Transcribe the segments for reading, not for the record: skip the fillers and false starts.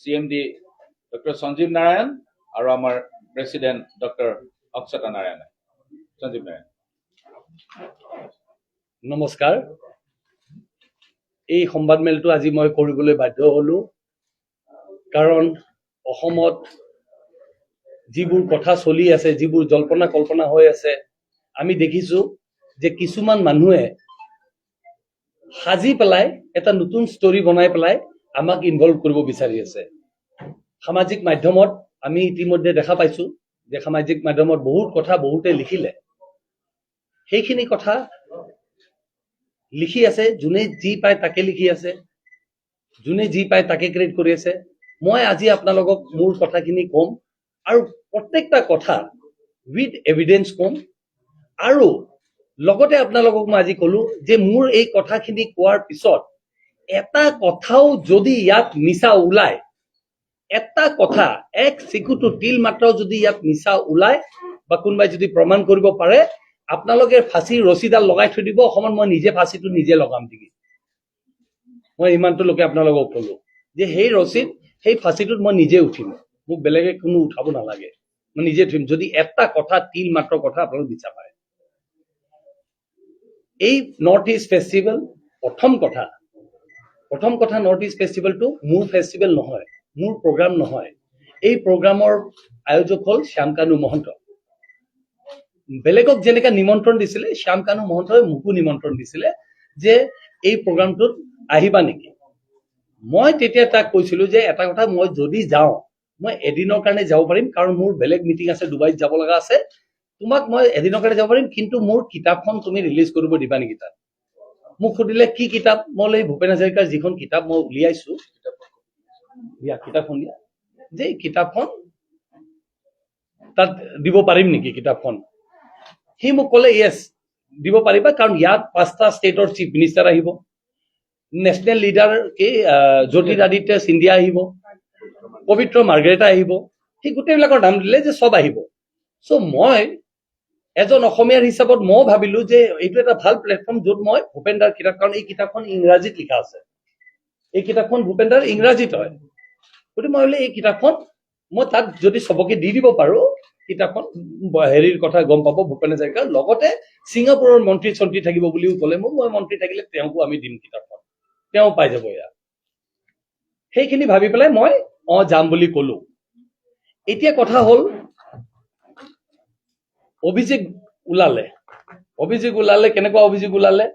CMD Dr. Sanjeev Narayan আৰু আমাৰ president doctor অক্ষতা Narayan. Sanjeev Narayan. নমস্কাৰ। এই সংবাদমেলটো আজি মই কৰিবলৈ বাধ্য হলো, কাৰণ অসমত যিবোৰ কথা চলি আছে, যিবোৰ জল্পনা কল্পনা হৈ আছে, আমি দেখিছো যে কিছুমান মানুহে সাজি পেলাই এটা নতুন ষ্টৰী বনাই পেলাই আমাক ইনভলভ কৰিব বিচাৰি আছে। সামাজিক মাধ্যমত আমি ইতিমধ্যে দেখা পাইছো যে সামাজিক মাধ্যমত বহুত কথা বহুতে লিখিলে। সেইখিনি কথা লিখি আছে, যোনে যি পায় তাকে লিখি আছে, যোনে যি পায় তাকে ক্ৰিয়েট কৰি আছে। মই আজি আপোনালোকক মোৰ কথাখিনি কম, আৰু প্ৰত্যেকটা কথা উইথ এভিডেন্স কম, আৰু লগতে আপোনালোকক মই আজি কলো যে মোৰ এই কথাখিনি কোৱাৰ পিছত এটা কথাও যদি ইয়াত মিছা ওলায়, এটা কথা এক চিকুটো তিল মাত্ৰ যদি ইয়াত মিছা ওলায় বা কোনোবাই যদি প্ৰমাণ কৰিব পাৰে, আপোনালোকে ফাঁচীৰ ৰছীডাল লগাই থৈ দিব, অসমত মই নিজে ফাঁচীটো নিজে লগাম নেকি। মই ইমানটোলৈকে আপোনালোকক কলো যে সেই ৰছীত সেই ফাঁচীটোত মই নিজে উঠিম, মোক বেলেগে কোনো উঠাব নালাগে, মই নিজে উঠিম যদি এটা কথা তিল মাত্ৰ কথা আপোনালোকে মিছা পায়। এই নৰ্থ ইষ্ট ফেষ্টিভেল প্ৰথম কথা নৰ্থ ইষ্ট ফেষ্টিভেলটো মোৰ ফেষ্টিভেল নহয়, মোৰ প্ৰগ্ৰাম নহয়। এই প্ৰগ্ৰামৰ আয়োজক হ'ল শ্যাম কানু মহন্ত। বেলেগক যেনেকৈ নিমন্ত্ৰণ দিছিলে, শ্যাম কানু মহন্তই মোকো নিমন্ত্ৰণ দিছিলে যে এই প্ৰগ্ৰামটোত আহিবা নেকি। মই তেতিয়া তাক কৈছিলো যে এটা কথা, মই যদি যাওঁ মই এদিনৰ কাৰণে যাব পাৰিম, কাৰণ মোৰ বেলেগ মিটিং আছে, ডুবাইত যাব লগা আছে। তোমাক মই এদিনৰ কাৰণে যাব পাৰিম, কিন্তু মোৰ কিতাপখন তুমি ৰিলিজ কৰিব দিবা নেকি তাত। মোক সুধিলে কি কিতাপ, মই এই ভূপেন হাজৰিকাৰ যিখন কিতাপ মই উলিয়াইছো, কিতাপখন দিয়া, যে কিতাপখন তাত দিব পাৰিম নেকি কিতাপখন। সি মোক ক'লে য়েছ দিব পাৰিবা, কাৰণ ইয়াত 5টা ষ্টেটৰ চিফ মিনিষ্টাৰ আহিব, নেশ্যনেল লিডাৰ কি জ্যোতিৰাদিত্য সিন্ধিয়া আহিব, পবিত্ৰ মাৰ্গ্ৰেটা আহিব, সি গোটেইবিলাকৰ নাম দিলে যে চব আহিব। চ' মই এজন অসমীয়াৰ হিচাপত মই ভাবিলো যে এইটো এটা ভাল প্লেটফৰ্ম, য'ত মই ভূপেন দাৰ কিতাপ, কাৰণ এই কিতাপখন ইংৰাজীত লিখা আছে, এই কিতাপখন ভূপেন দাৰ ইংৰাজীত হয়, গতিকে মই ভাবিলো এই কিতাপখন মই তাত যদি চবকে দি দিব পাৰো, কিতাপখন হেৰিৰ কথা গম পাব ভূপেন হাজৰিকাৰ। লগতে ছিংগাপুৰৰ মন্ত্ৰী চন্ত্ৰী থাকিব বুলিও ক'লে মোক, মই মন্ত্ৰী থাকিলে তেওঁকো আমি দিম কিতাপখন, তেওঁ পাই যাব ইয়াত। সেইখিনি ভাবি পেলাই মই যাম বুলি কলো। এতিয়া কথা হ'ল অভিযোগ ওলালে, কেনেকুৱা অভিযোগ ওলালে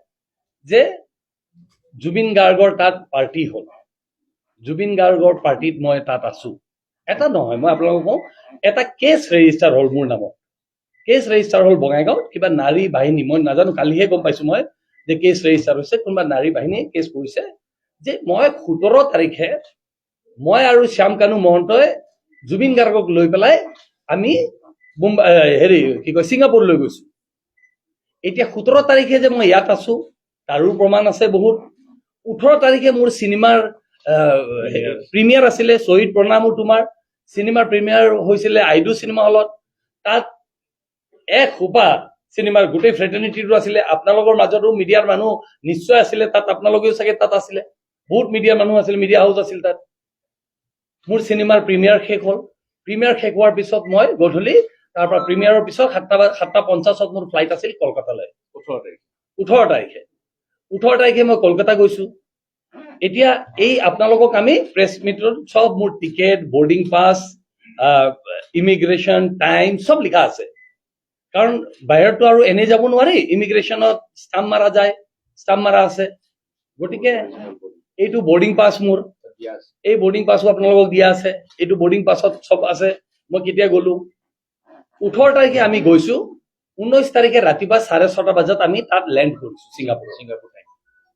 যে জুবিন গাৰ্গৰ তাত পাৰ্টি হ'ল, জুবিন গাৰ্গৰ পাৰ্টিত মই তাত আছো। এটা নহয়, মই আপোনালোকক কওঁ, এটা কেছ ৰেজিষ্টাৰ হ'ল মোৰ নামত, কেছ ৰেজিষ্টাৰ হ'ল বঙাইগাঁৱত, কিবা নাৰী বাহিনী, মই নাজানো, কালিহে গম পাইছো মই যে কেছ ৰেজিষ্টাৰ হৈছে, কোনোবা নাৰী বাহিনীয়ে কেছ কৰিছে যে মই 17 তাৰিখে মই আৰু শ্যাম কানু মহন্তই জুবিন গাৰ্গক লৈ পেলাই আমি ছিংগাপুৰ লৈ গৈছো। এতিয়া 17 তাৰিখে যে মই ইয়াত আছো তাৰো প্ৰমাণ আছে বহুত। 18 তাৰিখে মোৰ চিনেমাৰ প্ৰিমিয়াৰ আছিলে, শ্বহীদ প্ৰণামো তোমাৰ চিনেমাৰ প্ৰিমিয়াৰ হৈছিলে আইডু চিনেমা হলত। তাত এক সোপা চিনেমাৰ গোটেই ফ্ৰেটাৰ্নিটিটো আছিলে, আপোনালোকৰ মাজতো মিডিয়াৰ মানুহ নিশ্চয় আছিলে তাত, আপোনালোকেও চাগে তাত আছিলে, বহুত মিডিয়াৰ মানুহ আছিল, মিডিয়া হাউচ আছিল তাত। মোৰ চিনেমাৰ প্ৰিমিয়াৰ শেষ হ'ল, প্ৰিমিয়াৰ শেষ হোৱাৰ পিছত মই গধূলি তাৰ পৰা প্ৰিমিয়াৰৰ পিছত 7:50 মোৰ ফ্লাইট আছিল কলকাতালৈ। 18 তাৰিখে মই কলকাতা গৈছো। এতিয়া এই আপোনালোকক আমি প্ৰেছ মিটত চব মোৰ ticket, boarding pass, immigration time চব লিখা আছে, কাৰণ বাহিৰততো আৰু এনে যাব নোৱাৰি, ইমিগ্ৰেশ্যনত ষ্টাম্প মাৰা যায়, ষ্টাম্প মাৰা আছে। গতিকে এইটো বৰ্ডিং পাছ মোৰ, এই বৰ্ডিং পাছো আপোনালোকক দিয়া আছে, এইটো বৰ্ডিং পাছত চব আছে মই কেতিয়া গলো। 18 তাৰিখে আমি গৈছো, 19 তাৰিখে ৰাতিপুৱা 6:30 বজাত আমি তাত লেণ্ড কৰিছো ছিংগাপুৰ।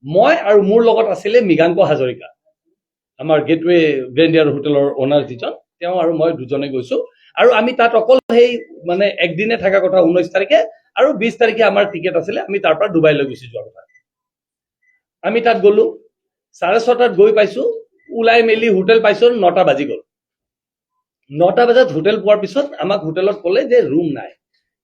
মই আৰু মোৰ লগত আছিলে মৃগাংক হাজৰিকা, আমাৰ গেটৱে গ্ৰেণ্ডিয়াৰ হোটেলৰ অনাৰ যিজন, তেওঁ আৰু মই দুজনে গৈছো। আৰু আমি তাত অকল সেই মানে একদিনে থকা কথা 19 তাৰিখে, আৰু 20 তাৰিখে আমাৰ টিকেট আছিলে, আমি তাৰ পৰা ডুবাইলৈ গুচি যোৱাৰ কথা। আমি তাত গলো, 6:30 গৈ পাইছো, ওলাই মেলি হোটেল পাইছো 9টা বাজি গ'ল। 9টা বজাত হোটেল পোৱাৰ পিছত আমাক হোটেলত ক'লে যে ৰুম নাই।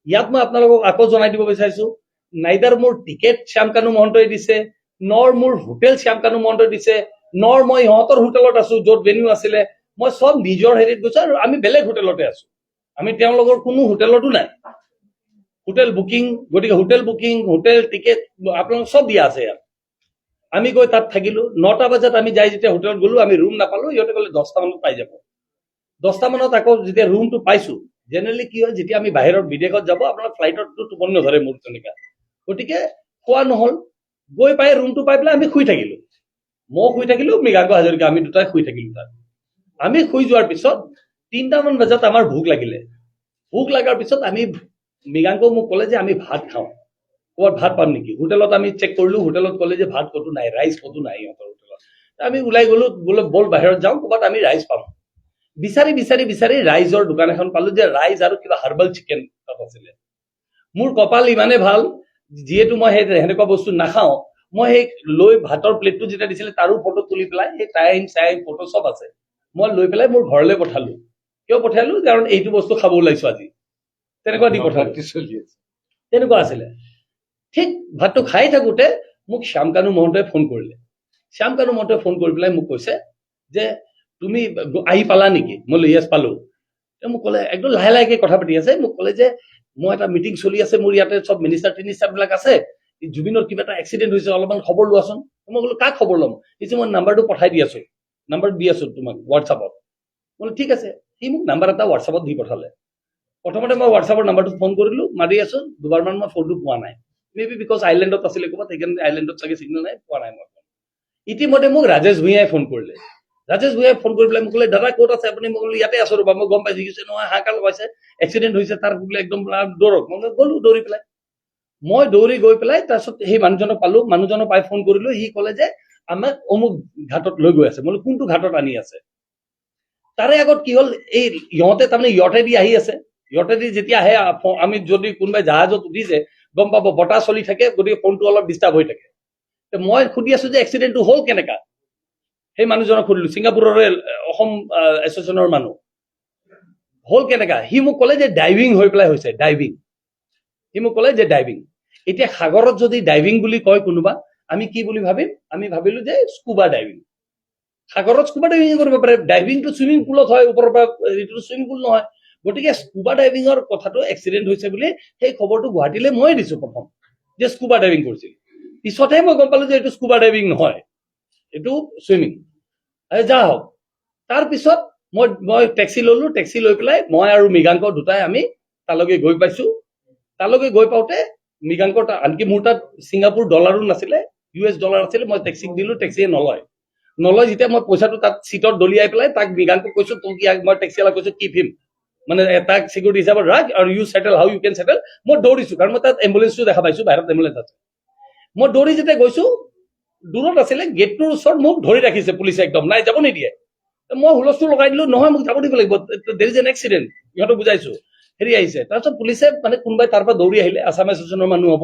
ইয়াত মই আপোনালোকক আকৌ জনাই দিব বিচাৰিছো, নাইদাৰ মোৰ টিকেট শ্যাম কানু মহন্তই দিছে, নৰ মোৰ হোটেল শ্যাম কানু মহন্তই দিছে, নৰ মই ইহঁতৰ হোটেলত আছো য'ত ভেনিউ আছিলে, মই চব নিজৰ হেৰিত গৈছো আৰু আমি বেলেগ হোটেলতে আছো, আমি তেওঁলোকৰ কোনো হোটেলতো নাই। হোটেল বুকিং, গতিকে হোটেল বুকিং, হোটেল টিকেট আপোনালোক চব দিয়া আছে ইয়াত। আমি গৈ তাত থাকিলো, 9টা বজাত আমি যাই যেতিয়া হোটেলত গলো, আমি ৰুম নাপালো, সিহঁতে ক'লে 10টা মানত পাই যাব। 10টা মানত আকৌ যেতিয়া ৰুমটো পাইছো, জেনেৰেলি কি হয়, যেতিয়া আমি বাহিৰত বিদেশত যাব আপোনাৰ ফ্লাইটতো টোপনি নধৰে মোৰ তেনেকা, গতিকে খোৱা নহল। গৈ পাই ৰুমটো পাই পেলাই আমি শুই থাকিলো, মই শুই থাকিলো, মৃগাংক হাজৰিকা, আমি দুটাই শুই থাকিলো তাত। আমি শুই যোৱাৰ পিছত 3টামান বজাত আমাৰ ভোক লাগিলে। ভোক লগাৰ পিছত আমি মৃগাংক মোক ক'লে যে আমি ভাত খাওঁ, ক'ৰবাত ভাত পাম নেকি। হোটেলত আমি চেক কৰিলো, হোটেলত ক'লে যে ভাত ক'তো নাই, ৰাইচ ক'তো নাই সিহঁতৰ হোটেলত। আমি ওলাই গলো, বোলে বল বাহিৰত যাওঁ, ক'ৰবাত আমি ৰাইচ পাম। বিচাৰি বিচাৰি বিচাৰি ৰাইজৰ দোকান এখন পালো, যে ৰাইচ আৰু কিবা হাৰ্বেল চিকেন তাত আছিলে। মোৰ কপাল ইমানে ভাল, যিহেতু মই সেই সেনেকুৱা বস্তু নাখাওঁ, মই সেই লৈ ভাতৰ প্লেটটো যেতিয়া দিছিলে তাৰো ফটো তুলি পেলাই, সেই টাইম ফটো চব আছে, মই লৈ পেলাই মোৰ ঘৰলৈ পঠালো। কিয় পঠালো? কাৰণ এইটো বস্তু খাব ওলাইছো আজি, তেনেকুৱা দি পঠালো। চলি আছে। তেনেকুৱা আছিলে। ঠিক ভাতটো খাই থাকোতে মোক শ্যামকানু মহন্তই ফোন কৰিলে। শ্যামকানু মহন্তই ফোন কৰি পেলাই মোক কৈছে যে তুমি আহি পালা নেকি? মই য়েছ পালো। মোক ক'লে, একদম লাহে লাহেকে কথা পাতি আছে, মোক ক'লে যে মই এটা মিটিং চলি আছে, মোৰ ইয়াতে চব মিনিষ্টাৰ বিলাক আছে, জুবিনৰ কিবা এটা এক্সিডেণ্ট হৈছে, অলপমান খবৰ লোৱাচোন। মই ক'লো, কাক খবৰ ল'ম? সি মই নাম্বাৰটো পঠাই দি আছো, নাম্বাৰটো দি আছো তোমাক হোৱাটছআপত। বোলো ঠিক আছে। সি মোক নাম্বাৰ এটা হোৱাটছআপত দি পঠালে। প্ৰথমতে মই হোৱাটছআপৰ নাম্বাৰটো ফোন কৰিলো, মাৰি আছো, দুবাৰমান মই ফোনটো পোৱা নাই। মে বি বিকজ আইলেণ্ডত আছিলে ক'ৰবাত, সেইকাৰণে আইলেণ্ডত চাগে চিগনেল নাই, পোৱা নাই মই। ইতিমধ্যে মোক ৰাজেশ ভূঞাই ফোন কৰিলে। ৰাজেশ ভূঞাই ফোন কৰি পেলাই মোক ক'লে, দাদা ক'ত আছে আপুনি? মই ক'লো, ইয়াতে আছো ৰ'বা, মই গম পাইছো। কৈছে, নহয় হাহাকাৰ লগাইছে, এক্সিডেণ্ট হৈছে তাৰ, বোলে একদম দৌৰক। মই গ'লো দৌৰি পেলাই। মই দৌৰি গৈ পেলাই তাৰপিছত সেই মানুহজনক পালো, মানুহজনক পাই ফোন কৰিলো। সি ক'লে যে আমাক অমুক ঘাটত লৈ গৈ আছে। মই কোনটো ঘাটত আনি আছে? তাৰে আগত কি হ'ল, এই ইহঁতে তাৰমানে ইয়টেদি আহি আছে। ইয়টেদি যেতিয়া আহে, আমি যদি কোনোবাই জাহাজত উঠিছে গম পাব, বতাহ চলি থাকে, গতিকে ফোনটো অলপ ডিষ্টাৰ্ব হৈ থাকে। মই সুধি আছো যে এক্সিডেণ্টটো হ'ল কেনেকা? সেই মানুহজনক সুধিলো, ছিংগাপুৰৰে অসম এছ'চিয়েশ্যনৰ মানুহ। হ'ল কেনেকা? সি মোক ক'লে যে ডাইভিং হৈ পেলাই হৈছে, ডাইভিং। সি মোক ক'লে যে ডাইভিং। এতিয়া সাগৰত যদি ডাইভিং বুলি কয় কোনোবা, আমি কি বুলি ভাবিম? আমি ভাবিলো যে স্কুবা ডাইভিং। সাগৰত স্কুবা ডাইভিং কৰিব পাৰে, ডাইভিংটো চুইমিং পুলত হয়, ওপৰৰ পৰা, এইটো চুইমিং পুল নহয়। গতিকে স্কুবা ডাইভিঙৰ কথাটো এক্সিডেণ্ট হৈছে বুলি সেই খবৰটো গুৱাহাটীলৈ ময়ে দিছো প্ৰথম, যে স্কুবা ডাইভিং কৰিছিল। পিছতহে মই গম পালো যে এইটো স্কুবা ডাইভিং নহয়, এইটো চুইমিং। যা হওক, তাৰপিছত মই টেক্সি ললো, টেক্সি লৈ পেলাই মই আৰু মৃগাংক দুটাই আমি তালৈকে গৈ পাইছো। তালৈকে গৈ পাওঁতে মৃগাংকৰ, আনকি মোৰ তাত ছিংগাপুৰ ডলাৰো নাছিলে, US ডলাৰ আছিলে। মই টেক্সিক দিলো, টেক্সিয়ে নলয় যেতিয়া মই পইচাটো তাত চিটত দলিয়াই পেলাই তাক মৃগাংকক কৈছো, তোক মই টেক্সিৱালাক কৈছো কিপ হিম, মানে তাক চিকিউৰিটি হিচাপত ৰাখ, আৰু ইউ চেটেল হাউ ইউ কেন চেটেল। মই দৌৰিছো, কাৰণ মই তাত এম্বুলেঞ্চটো দেখা পাইছো, বাহিৰত এম্বুলেঞ্চ আছে। মই দৌৰি যেতিয়া গৈছো, দূৰত আছিলে, গেটটোৰ ওচৰত মোক ধৰি ৰাখিছে পুলিচে, একদম নাই, যাব নিদিয়ে। মই হুলস্থুল লগাই দিলো, নহয় মোক যাব দিব লাগিব, দেৰ ইজ এন এক্সিডেণ্ট, সিহঁতক বুজাইছো। হেৰি আহিছে, তাৰপিছত পুলিচে, মানে কোনোবাই তাৰ পৰা দৌৰি আহিলে, আছাম এছ'চিয়েশ্যনৰ মানুহ হ'ব,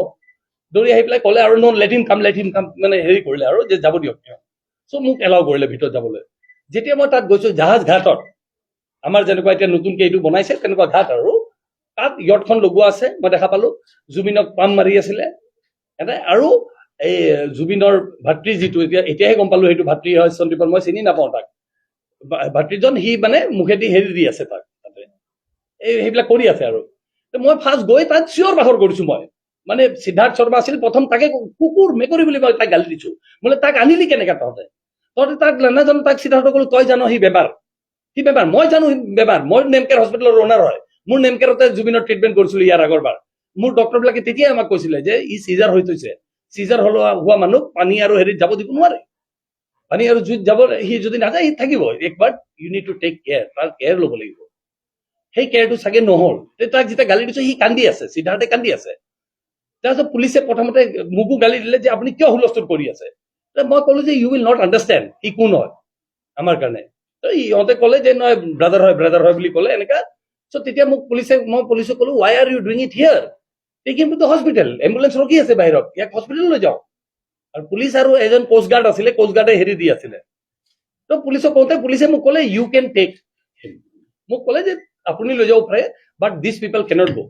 দৌৰি আহি পেলাই ক'লে আৰু লেট হিম কাম, মানে হেৰি কৰিলে আৰু যে যাব দিয়ক। চ' মোক এলাউ কৰিলে ভিতৰত যাবলৈ। যেতিয়া মই তাত গৈছো, জাহাজ ঘাটত, আমাৰ যেনেকুৱা এতিয়া নতুনকে এইটো বনাইছে তেনেকুৱা ঘাট, আৰু তাত ইয়টখন লগোৱা আছে, মই দেখা পালো। জুবিনক পাম মাৰি আছিলে আৰু এই জুবিনৰ ভাতৃ, যিটো এতিয়াহে গম পালো সেইটো ভাতৃ হয় সন্দীপন, মই চিনি নাপাওঁ তাক। ভাতৃজন, সি মানে মুখেদি হেৰি দি আছে তাক, তাতে সেইবিলাক কৰি আছে। আৰু মই ফাৰ্ষ্ট গৈ তাত চিঞৰ বাখৰ কৰিছো। মই মানে সিদ্ধাৰ্থ শৰ্মা আছিল প্ৰথম, তাকে কুকুৰ মেকুৰী বুলি মই তাক গালি দিছো। বোলে তাক আনিলি কেনেকে তহঁতে তাক নাজানো। তাক সিদ্ধাৰ্থ ক'লো, তই জানো সি বেমাৰ, মই জানো বেমাৰ, মই নেমকেয়াৰ হস্পিটেলৰ অনাৰ হয়, মোৰ নেমকেয়াৰতে জুবিনৰ ট্ৰিটমেণ্ট কৰিছিলো ইয়াৰ আগৰবাৰ। মোৰ ডক্টৰ বিলাকে তেতিয়াই আমাক কৈছিলে যে ই চিজাৰ হৈ থৈছে, চিজাৰ হোৱা মানুহ পানী আৰু হেৰিত যাব দিব নোৱাৰে, পানী আৰু জুইত যাব, সি যদি নাযায় সি থাকিব। একবাৰ you need to take care, তাৰ কেয়াৰ ল'ব লাগিব। সেই কেয়াৰটো চাগে নহল। তাক যেতিয়া গালি দিছো, সি কান্দি আছে, সিদ্ধাৰ্থে কান্দি আছে। তাৰপিছত পুলিচে প্ৰথমতে মোকো গালি দিলে যে আপুনি কিয় হুলস্থুল কৰি আছে। মই ক'লো যে ইউ উইল নট আণ্ডাৰষ্টেণ্ড, সি কোন হয় আমাৰ কাৰণে। ইহঁতে ক'লে যে নহয়, ব্ৰাদাৰ হয় বুলি ক'লে এনেকা। চ' তেতিয়া মই পুলিচক ক'লো, why are you doing it here, take him to the hospital, ambulance ৰখি আছে বাহিৰত, ইয়াক হস্পিটেললৈ যাওঁ। আৰু পুলিচ আৰু এজন কোষ্ট গাৰ্ড আছিলে, কোষ্ট গাৰ্ডে হেৰি দি আছিলে। তো পুলিচক কওঁতে পুলিচে মোক ক'লে, ইউ কেন টেক হিম, মোক ক'লে যে আপুনি লৈ যাব পাৰে, বাট দিছ পিপল কেনট গো।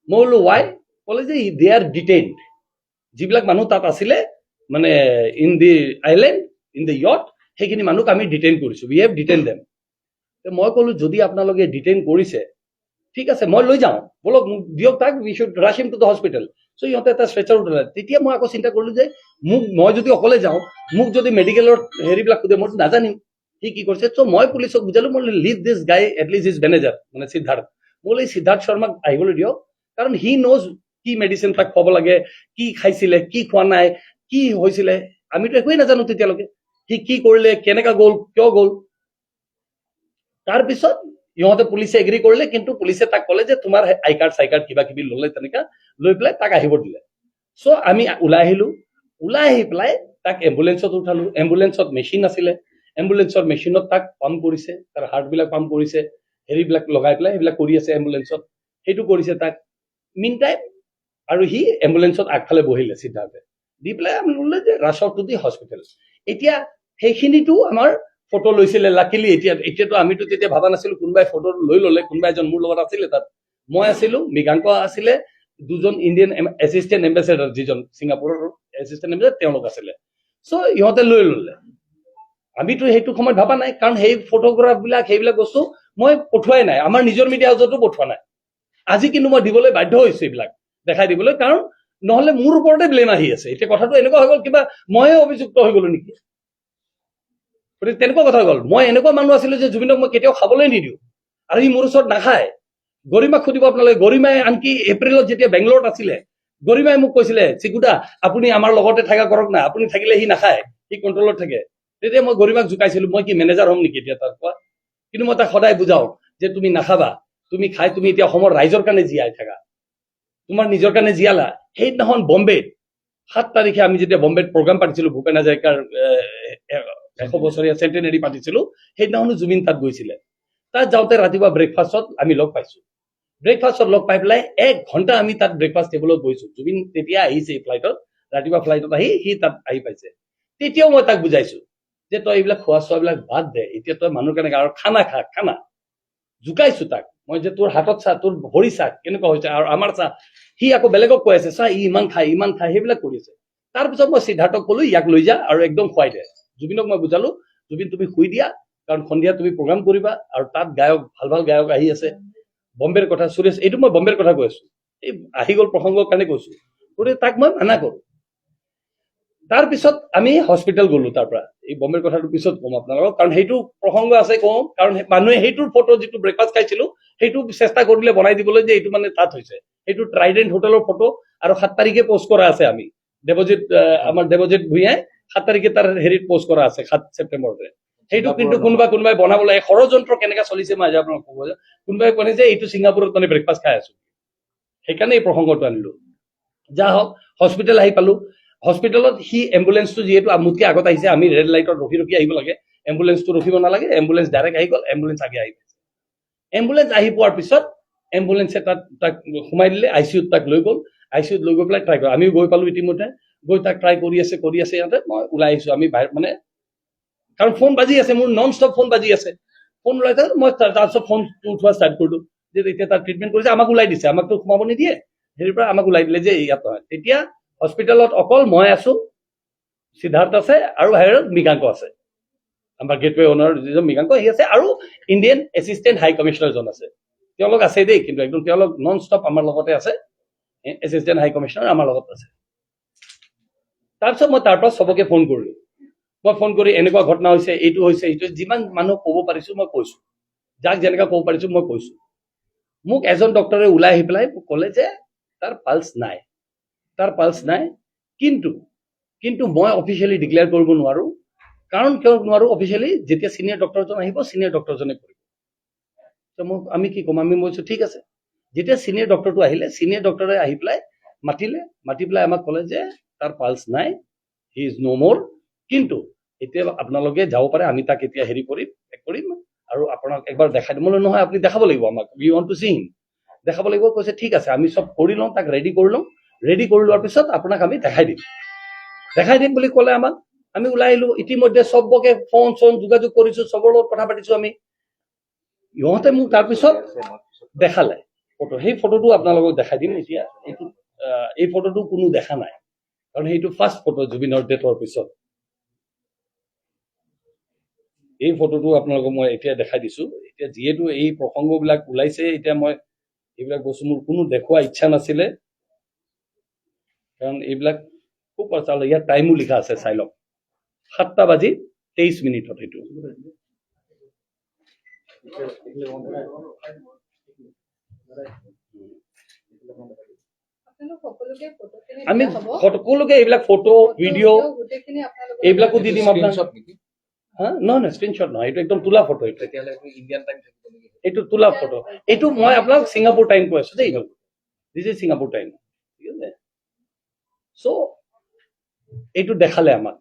মই বোলো ৱাই? ক'লে যে দে আৰ ডিটেইনড, যিবিলাক মানুহ তাত আছিলে, মানে in the island, in the yacht, সেইখিনি মানুহক আমি ডিটেইন কৰিছোঁ, উই হেভ ডিটেইন দেম। মই ক'লো যদি আপোনালোকে ডিটেইন কৰিছে ঠিক আছে, মই লৈ যাওঁ, বলক দিয়ক তাক, we should rush him to the hospital. চ' ইহঁতে এটা ষ্ট্ৰেচাৰ উঠালে। তেতিয়া মই আকৌ চিন্তা কৰিলো যে মই যদি অকলে যাওঁ, মোক যদি মেডিকেলৰ হেৰিবিলাক সোধে, মইতো নাজানিম সি কি কৰিছে। চ' মই পুলিচক বুজালো, মই লিভ দিছ গাই এটলিষ্ট ইজ মেনেজাৰ, মানে সিদ্ধাৰ্থ। মই বোলো সিদ্ধাৰ্থ শৰ্মাক আহিবলৈ দিয়ক, কাৰণ হি ন'জ কি মেডিচিন তাক খুৱাব লাগে, কি খাইছিলে, কি খোৱা নাই, কি হৈছিলে, আমিতো একোৱেই নাজানো তেতিয়ালৈকে। সি কি কৰিলে, কেনেকা গ'ল, কিয় গ'ল। তাৰপিছত ইহঁতে পুলিচে এগ্ৰী কৰিলে, কিন্তু পুলিচে তাক ক'লে যে তোমাৰ আই কাৰ্ড চাই কাৰ্ড কিবা কিবি ল'লে, তেনেকা লৈ পেলাই তাক আহিব দিলে। চ' আমি ওলাই আহিলো, ওলাই আহি পেলাই তাক এম্বুলেঞ্চত উঠালো। এম্বুলেঞ্চত মেচিন আছিলে, এম্বুলেঞ্চৰ মেচিনত তাক পাম্প কৰিছে, তাৰ হাৰ্টবিলাক পাম্প কৰিছে, হেৰিবিলাক লগাই পেলাই সেইবিলাক কৰি আছে এম্বুলেঞ্চত, সেইটো কৰিছে তাক। মিন টাইম আৰু সি এম্বুলেঞ্চত আগফালে বহিলে সিদ্ধাৰ্থে, দি পেলাই আমি ল'লে যে ৰাছ টু দি হস্পিটেল। এতিয়া সেইখিনিতো আমাৰ ফটো লৈছিলে লাকিলি। এতিয়াতো আমিতো তেতিয়া ভাবা নাছিলো, কোনোবাই ফটো লৈ ল'লে, কোনোবা এজন মোৰ লগত আছিলে তাত, মই আছিলো, মৃগাংক আছিলে, দুজন ইণ্ডিয়ান এছিষ্টেণ্ট এম্বেচেডাৰ, যিজন ছিংগাপুৰৰ এছিষ্টেণ্ট এম্বেচেডাৰ, তেওঁলোক আছিলে। চ' ইহঁতে লৈ ল'লে। আমিতো সেইটো সময়ত ভাবা নাই, কাৰণ সেই ফটোগ্ৰাফ বিলাক সেইবিলাক বস্তু মই পঠোৱাই নাই, আমাৰ নিজৰ মিডিয়া হাউচতো পঠোৱা নাই। আজি কিন্তু মই দিবলৈ বাধ্য হৈছো এইবিলাক দেখাই দিবলৈ, কাৰণ নহলে মোৰ ওপৰতে ব্লেম আহি আছে। এতিয়া কথাটো এনেকুৱা হৈ গ'ল, কিবা ময়ে অভিযুক্ত হৈ গলো নেকি, গতিকে তেনেকুৱা কথা হৈ গ'ল। মই এনেকুৱা মানুহ আছিলো যে জুবিনক মই কেতিয়াও খাবলৈ নিদিওঁ, আৰু সি মোৰ ওচৰত নাখায়। গৰিমাক সুধিব আপোনালোকে, গৰিমাই আনকি এপ্ৰিলত যেতিয়া বেংগলোৰত আছিলে, গৰিমাই মোক কৈছিলে, চিকুদা আপুনি আমাৰ লগতে থাকা কৰক না, আপুনি থাকিলে সি নাখায়, সি কণ্ট্ৰলত থাকে। তেতিয়া মই গৰিমাক জোকাইছিলো, মই কি মেনেজাৰ হ'ম নেকি এতিয়া তাৰ কোৱা। কিন্তু মই তাক সদায় বুজাও যে তুমি নাখাবা, তুমি খাই তুমি এতিয়া অসমৰ ৰাইজৰ কাৰণে জীয়াই থাকা, তোমাৰ নিজৰ কাৰণে জীয়ালা। সেইদিনাখন বম্বেত 7 তাৰিখে আমি যেতিয়া বম্বেত প্ৰগ্ৰাম পাতিছিলো, ভূপেন হাজৰিকাৰ 100 বছৰীয়া চেণ্টেনাৰী পাতিছিলো, সেইদিনাখনো জুবিন তাত গৈছিলে। তাত যাওঁতে ৰাতিপুৱা ব্ৰেকফাষ্টত আমি লগ পাইছো। ব্ৰেকফাষ্টত লগ পাই পেলাই 1 ঘণ্টা আমি তাত ব্ৰেকফাষ্ট টেবুলত বহিছো। জুবিন তেতিয়া আহিছে ফ্লাইটত, ৰাতিপুৱা ফ্লাইটত আহি সি তাত আহি পাইছে। তেতিয়াও মই তাক বুজাইছো যে তই এইবিলাক খোৱা চোৱাবিলাক বাদ দে, এতিয়া তই মানুহ কেনেকা, আৰু খানা খা, খানা। জোকাইছো তাক মই যে তোৰ হাতত চা, তোৰ ভৰি চা কেনেকুৱা হৈছে, আৰু আমাৰ চা। সি আকৌ বেলেগক কৈ আছে, চা ই ইমান খায়, সেইবিলাক কৰি আছে। তাৰপিছত মই সিদ্ধাৰ্থক ক'লো, ইয়াক লৈ যা আৰু একদম খুৱাই দে। জুবিনক মই বুজালো, জুবিন তুমি শুই দিয়া, কাৰণ সন্ধিয়া তুমি প্ৰগ্ৰাম কৰিবা, আৰু তাত গায়ক ভাল ভাল গায়ক আহি আছে। বম্বেৰ কথা, সুৰেশ, এইটো মই বম্বেৰ কথা কৈ আছো, এই আহি গ'ল প্ৰসংগৰ কাৰণে কৈছো। গতিকে তাক মই মানা কৰো। তাৰপিছত আমি হস্পিটেল গলো। তাৰ পৰা এই বম্বেৰ কথাটো পিছত কম আপোনালোকক, কাৰণ সেইটো প্ৰসংগ আছে কম, কাৰণ মানুহে সেইটোৰ ফটো, যিটো ব্ৰেকফাষ্ট খাইছিলো, সেইটো চেষ্টা কৰিলে বনাই দিবলৈ যে এইটো মানে তাত হৈছে। সেইটো ট্ৰাইডেণ্ট হোটেলৰ ফটো, আৰু 7 তাৰিখে পোষ্ট কৰা আছে। আমি দেৱজিৎ, আমাৰ দেৱজিৎ ভূঞাই 7 তাৰিখে তাৰ হেৰিত পোষ্ট কৰা আছে, 7 ছেপ্টেম্বৰতে। সেইটো কিন্তু কোনোবাই বনাবলৈ ষড়যন্ত্ৰ কেনেকৈ চলিছে মই আজি আপোনাক ক'ব। কোনোবাই কয় যে এইটো ছিংগাপুৰত মানে ব্ৰেকফাষ্ট খাই আছো, সেইকাৰণে এই প্ৰসংগটো আনিলো। যা হওক, হস্পিটেল আহি পালো। হস্পিটেলত সি এম্বুলেঞ্চটো যিহেতু মোতকে আগত আহিছে, আমি ৰেড লাইটত ৰখি ৰখি আহিব লাগে, এম্বুলেঞ্চটো ৰখিব নালাগে, এম্বুলেঞ্চ ডাইৰেক্ট আহি গ'ল, এম্বুলেঞ্চ আগে আহি পাইছে। এম্বুলেঞ্চ আহি পোৱাৰ পিছত এম্বুলেঞ্চে তাক সোমাই দিলে, আইচিউত তাক লৈ গ'ল। আইচিউত লৈ গৈ পেলাই ট্ৰাই কৰে, আমিও গৈ পালো ইতিমধ্যে, গৈ তাক ট্ৰাই কৰি আছে ইয়াতে। মই ওলাই আহিছো, আমি বাহিৰত মানে, কাৰণ ফোন বাজি আছে, মোৰ নন ষ্টপ ফোন বাজি আছে। ফোন ওলাই থাকে, মই তাৰপিছত ফোনটো উঠোৱা ষ্টাৰ্ট কৰিলো, যে এতিয়া তাক ট্ৰিটমেণ্ট কৰিছে, আমাক ওলাই দিছে, আমাকতো সোমাব নিদিয়ে, হেৰিৰ পৰা আমাক ওলাই দিলে যে ইয়াত নহয়। তেতিয়া হস্পিটেলত অকল মই আছো, সিদ্ধাৰ্থ আছে, আৰু বাহিৰত মৃগাংক আছে, আমাৰ গেটৱে অনাৰ যিজন মৃগাংক সি আছে, আৰু ইণ্ডিয়ান এছিষ্টেণ্ট হাই কমিশ্যনাৰজন আছে। তেওঁলোক আছে দেই, কিন্তু একদম তেওঁলোক নন ষ্টপ আমাৰ লগতে আছে। এছিষ্টেণ্ট হাই কমিশ্যনাৰ আমাৰ লগত আছে। তাৰপিছত মই তাৰ পৰা চবকে ফোন কৰিলো। মই ফোন কৰি এনেকুৱা ঘটনা হৈছে, এইটো হৈছে, যিমান মানুহ ক'ব পাৰিছো মই কৈছো, যাক যেনেকুৱা ক'ব পাৰিছো মই কৈছো। মোক এজন ডক্টৰে ওলাই আহি পেলাই ক'লে যে তাৰ পাল্স নাই, তাৰ পাল্স নাই। কিন্তু মই অফিচিয়েলি ডিক্লেয়াৰ কৰিব নোৱাৰো। কাৰণ কিয় নোৱাৰো অফিচিয়েলি? যেতিয়া চিনিয়ৰ ডক্টৰজন আহিব, চিনিয়ৰ ডক্টৰজনে কৰিব। আমি কি ক'ম? আমি কৈছো ঠিক আছে। যেতিয়া চিনিয়ৰ ডক্টৰটো আহিলে, চিনিয়ৰ ডক্টৰে আহি পেলাই মাতি পেলাই আমাক ক'লে যে তাৰ পাল্স নাই, হি ইজ ন' মোৰ। কিন্তু এতিয়া আপোনালোকে যাব পাৰে, আমি তাক এতিয়া হেৰি কৰিম আৰু আপোনাক একবাৰ দেখাই দিম। নহয়, আপুনি দেখাব লাগিব আমাক, উই ৱান্ট টু সি হিম, দেখাব লাগিব। কৈছে ঠিক আছে, আমি চব কৰি লওঁ, তাক ৰেডি কৰি লওঁ, ৰেডি কৰি লোৱাৰ পিছত আপোনাক আমি দেখাই দিম বুলি ক'লে আমাক। আমি ওলাই আহিলো। ইতিমধ্যে চবকে ফোন যোগাযোগ কৰিছো, চবৰ লগত কথা পাতিছো আমি। ইহঁতে মোক তাৰপিছত দেখালে ফটো, সেই ফটোটো আপোনালোকক দেখাই দিম এতিয়া। এই ফটোটো কোনো দেখা নাই, কাৰণ সেইটো ফাৰ্ষ্ট ফটো জুবিনৰ ডেথৰ পিছত। এই ফটোটো আপোনালোকক মই এতিয়া দেখাই দিছো। এতিয়া যিহেতু এই প্ৰসংগবিলাক ওলাইছে, এতিয়া মই এইবিলাক বস্তু মোৰ কোনো দেখুওৱা ইচ্ছা নাছিলে, কাৰণ এইবিলাক খুব চালে ইয়াত টাইমো লিখা আছে, চাই লওক 7:23 এইটো। আমি সকলোকে এইবিলাক ফটো ভিডিঅ' এইবিলাকো দি দিম আপোনাক। হা নহয় স্ক্ৰীনশ্বট নহয়, এইটো একদম তোলা ফটো। এইটো ইণ্ডিয়ান টাইম থাকিব নেকি? এইটো তোলা ফটো। এইটো মই আপোনাক ছিংগাপুৰ টাইম কৈ আছো দেই, দিছ ইজ ছিংগাপুৰ টাইম, ঠিক আছে। চ' এইটো দেখালে আমাক,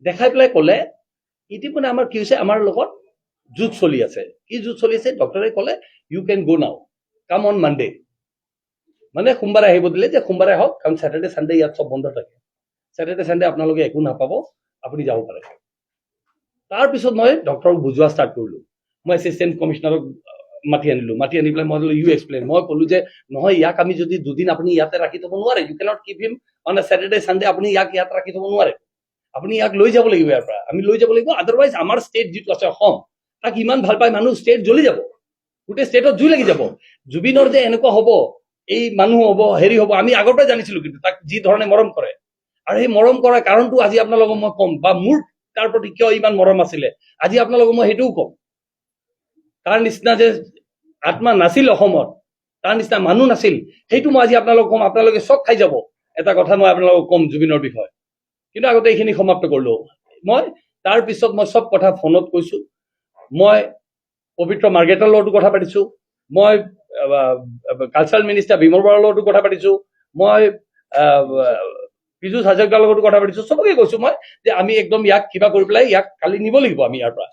দেখাই পেলাই ক'লে ইতিমধ্যে আমাৰ কি হৈছে, আমাৰ লগত যুঁজ চলি আছে। কি যুঁজ চলি আছে? ডক্টৰে ক'লে ইউ কেন গো নাও, কাম অন মানডে। মানে সোমবাৰে আহিব দিলে, যে সোমবাৰে আহক, কাৰণ ছেটাৰডে চানডে ইয়াত চব বন্ধ থাকে। ছেটাৰডে চানডে আপোনালোকে একো নাপাব, আপুনি যাব পাৰে। তাৰপিছত মই ডক্টৰক বুজোৱা ষ্টাৰ্ট কৰিলোঁ। মই এছিষ্টেণ্ট কমিশ্যনাৰক মাতি আনিলোঁ। মাতি আনি পেলাই মই ইউ এক্সপ্লেইন, মই ক'লোঁ যে নহয়, ইয়াক আমি যদি দুদিন আপুনি ইয়াতে ৰাখি থ'ব নোৱাৰে, you cannot keep him on a Saturday Sunday, আপুনি ইয়াক ইয়াত ৰাখি থ'ব নোৱাৰে। আপুনি ইয়াক লৈ যাব লাগিব ইয়াৰ পৰা, আমি লৈ যাব লাগিব। আদাৰৱাইজ আমাৰ ষ্টেট যিটো আছে অসম, তাক ইমান ভাল পায় মানুহ, ষ্টেট জ্বলি যাব, গোটেই ষ্টেটত জুই লাগি যাব। জুবিনৰ যে এনেকুৱা হ'ব, এই মানুহ হ'ব, হেৰি হ'ব, আমি আগৰ পৰাই জানিছিলোঁ। কিন্তু তাক যি ধৰণে মৰম কৰে, আৰু সেই মৰম কৰাৰ কাৰণটো আজি আপোনালোকক মই ক'ম, বা মোৰ তাৰ প্ৰতি কিয় ইমান মৰম আছিলে, আজি আপোনালোকক মই সেইটোও ক'ম। তাৰ নিচিনা যে আত্মা নাছিল অসমত, তাৰ নিচিনা মানুহ নাছিল, সেইটো মই আজি আপোনালোকক ক'ম। আপোনালোকে চক খাই যাব। এটা কথা মই আপোনালোকক ক'ম জুবিনৰ বিষয়ে, কিন্তু আগতে এইখিনি সমাপ্ত কৰিলোঁ। মই তাৰপিছত মই চব কথা ফোনত কৈছোঁ। মই পবিত্ৰ মাৰ্গেটাৰ লগতো কথা পাতিছোঁ, মই কালচাৰেল মিনিষ্টাৰ বিমল বৰাৰ লগতো কথা পাতিছোঁ, মই পীযুষ হাজৰিকাৰ লগতো কথা পাতিছোঁ। চবকে কৈছোঁ মই যে আমি একদম ইয়াক কিবা কৰি পেলাই ইয়াক কালি নিব লাগিব আমি ইয়াৰ পৰা,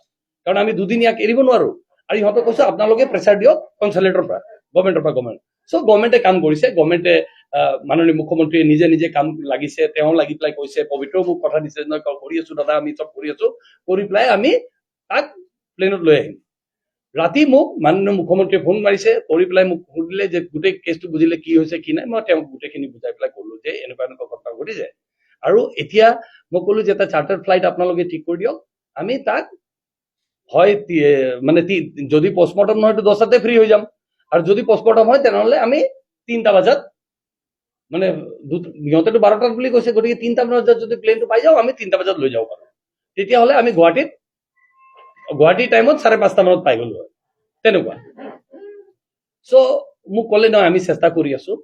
কাৰণ আমি দুদিন ইয়াক এৰিব নোৱাৰোঁ। আৰু ইহঁতক কৈছোঁ আপোনালোকে প্ৰেছাৰ দিয়ক কনচালেটৰ পৰা, গভৰ্ণমেণ্টৰ পৰা। চ' গভৰ্ণমেণ্টে কাম কৰিছে। গভৰ্ণমেণ্টে মাননীয় মুখ্যমন্ত্ৰীয়ে নিজে নিজে কাম লাগিছে, তেওঁ লাগি পেলাই কৈছে, পবিত্ৰও মোক কথা দিছে, নহয় কৰি আছোঁ দাদা, আমি চব কৰি আছোঁ, কৰি পেলাই আমি তাক প্লেনত লৈ আহিম। ৰাতি মোক মাননীয় মুখ্যমন্ত্ৰীয়ে ফোন মাৰিছে, কৰি পেলাই মোক সুধিলে যে গোটেই কেছটো বুজিলে, কি হৈছে কি নাই। মই তেওঁক গোটেইখিনি বুজাই পেলাই ক'লো যে এনেকুৱা এনেকুৱা ঘটনা ঘটিছে, আৰু এতিয়া মই ক'লো যে এটা চাৰ্টাৰ ফ্লাইট আপোনালোকে ঠিক কৰি দিয়ক। আমি তাক হয় মানে যদি পষ্টমৰ্টম নহয় তো 10টাতে ফ্ৰী হৈ যাম, আৰু যদি পষ্টমৰ্টম হয় তেনেহ'লে আমি 3টা বজাত, মানে সিহঁতেতো 12টাত বুলি কৈছে, গতিকে 3টা বজাত যদি প্লেনটো পাই যাওঁ, আমি 3টা বজাত লৈ যাব পাৰোঁ। তেতিয়াহ'লে আমি গুৱাহাটীৰ টাইমত 5:30 মানত পাই গ'লো হয়, তেনেকুৱা। চ' মোক ক'লে নহয়, আমি চেষ্টা কৰি আছোঁ।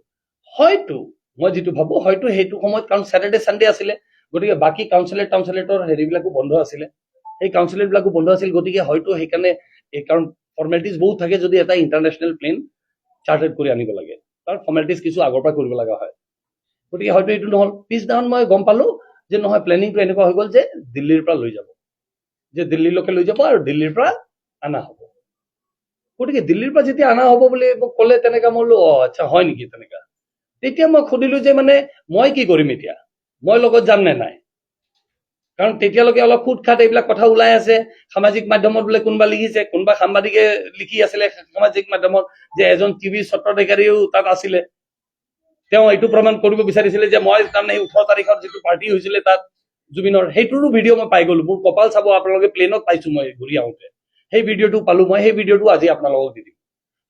হয়তো মই যিটো ভাবোঁ, হয়তো সেইটো সময়ত, কাৰণ ছেটাৰডে চানডে আছিলে, গতিকে বাকী কাউন্সিলেটৰ হেৰিবিলাকো বন্ধ আছিলে, সেই কাউন্সিলেটবিলাকো বন্ধ আছিল। গতিকে হয়তো সেইকাৰণে, কাৰণ ফৰ্মেলিটিজ বহুত থাকে, যদি এটা ইণ্টাৰনেশ্যনেল প্লেন চাৰ্টাৰ্ড কৰি আনিব লাগে, তাৰ ফৰ্মেলিটিজ কিছু আগৰ পৰা কৰিব লগা হয়। গতিকে হয়তো এইটো নহ'ল। পিছদিনাখন মই গম পালোঁ যে নহয়, প্লেনিংটো এনেকুৱা হৈ গ'ল যে দিল্লীৰ পৰা লৈ যাব, যে দিল্লীলৈকে লৈ যাব আৰু দিল্লীৰ পৰা অনা হ'ব। গতিকে দিল্লীৰ পৰা যেতিয়া অনা হ'ব বুলি মোক ক'লে, তেনেকৈ মই বোলো আচ্ছা হয় নেকি তেনেকা। তেতিয়া মই সুধিলোঁ যে মানে মই কি কৰিম এতিয়া, মই লগত যাম নে নাই। কাৰণ তেতিয়ালৈকে অলপ খুটখাট এইবিলাক কথা ওলাই আছে। সামাজিক মাধ্যমত বোলে কোনোবা লিখিছে, কোনোবা সাংবাদিকে লিখি আছিলে সামাজিক মাধ্যমত যে এজন টিভি স্বত্বাধিকাৰীও তাত আছিলে। তেওঁ এইটো প্ৰমাণ কৰিব বিচাৰিছিলে যে মই তাৰমানে 18 তাৰিখত যিটো পাৰ্টি হৈছিলে তাত জুবিনৰ, সেইটোৰো ভিডিঅ' মই পাই গ'লো। মোৰ কপাল চাব, আপোনালোকে প্লেনত পাইছোঁ মই ঘূৰি আহোঁতে, সেই ভিডিঅ'টো পালোঁ মই। সেই ভিডিঅ'টো আজি আপোনালোকক দি দিম।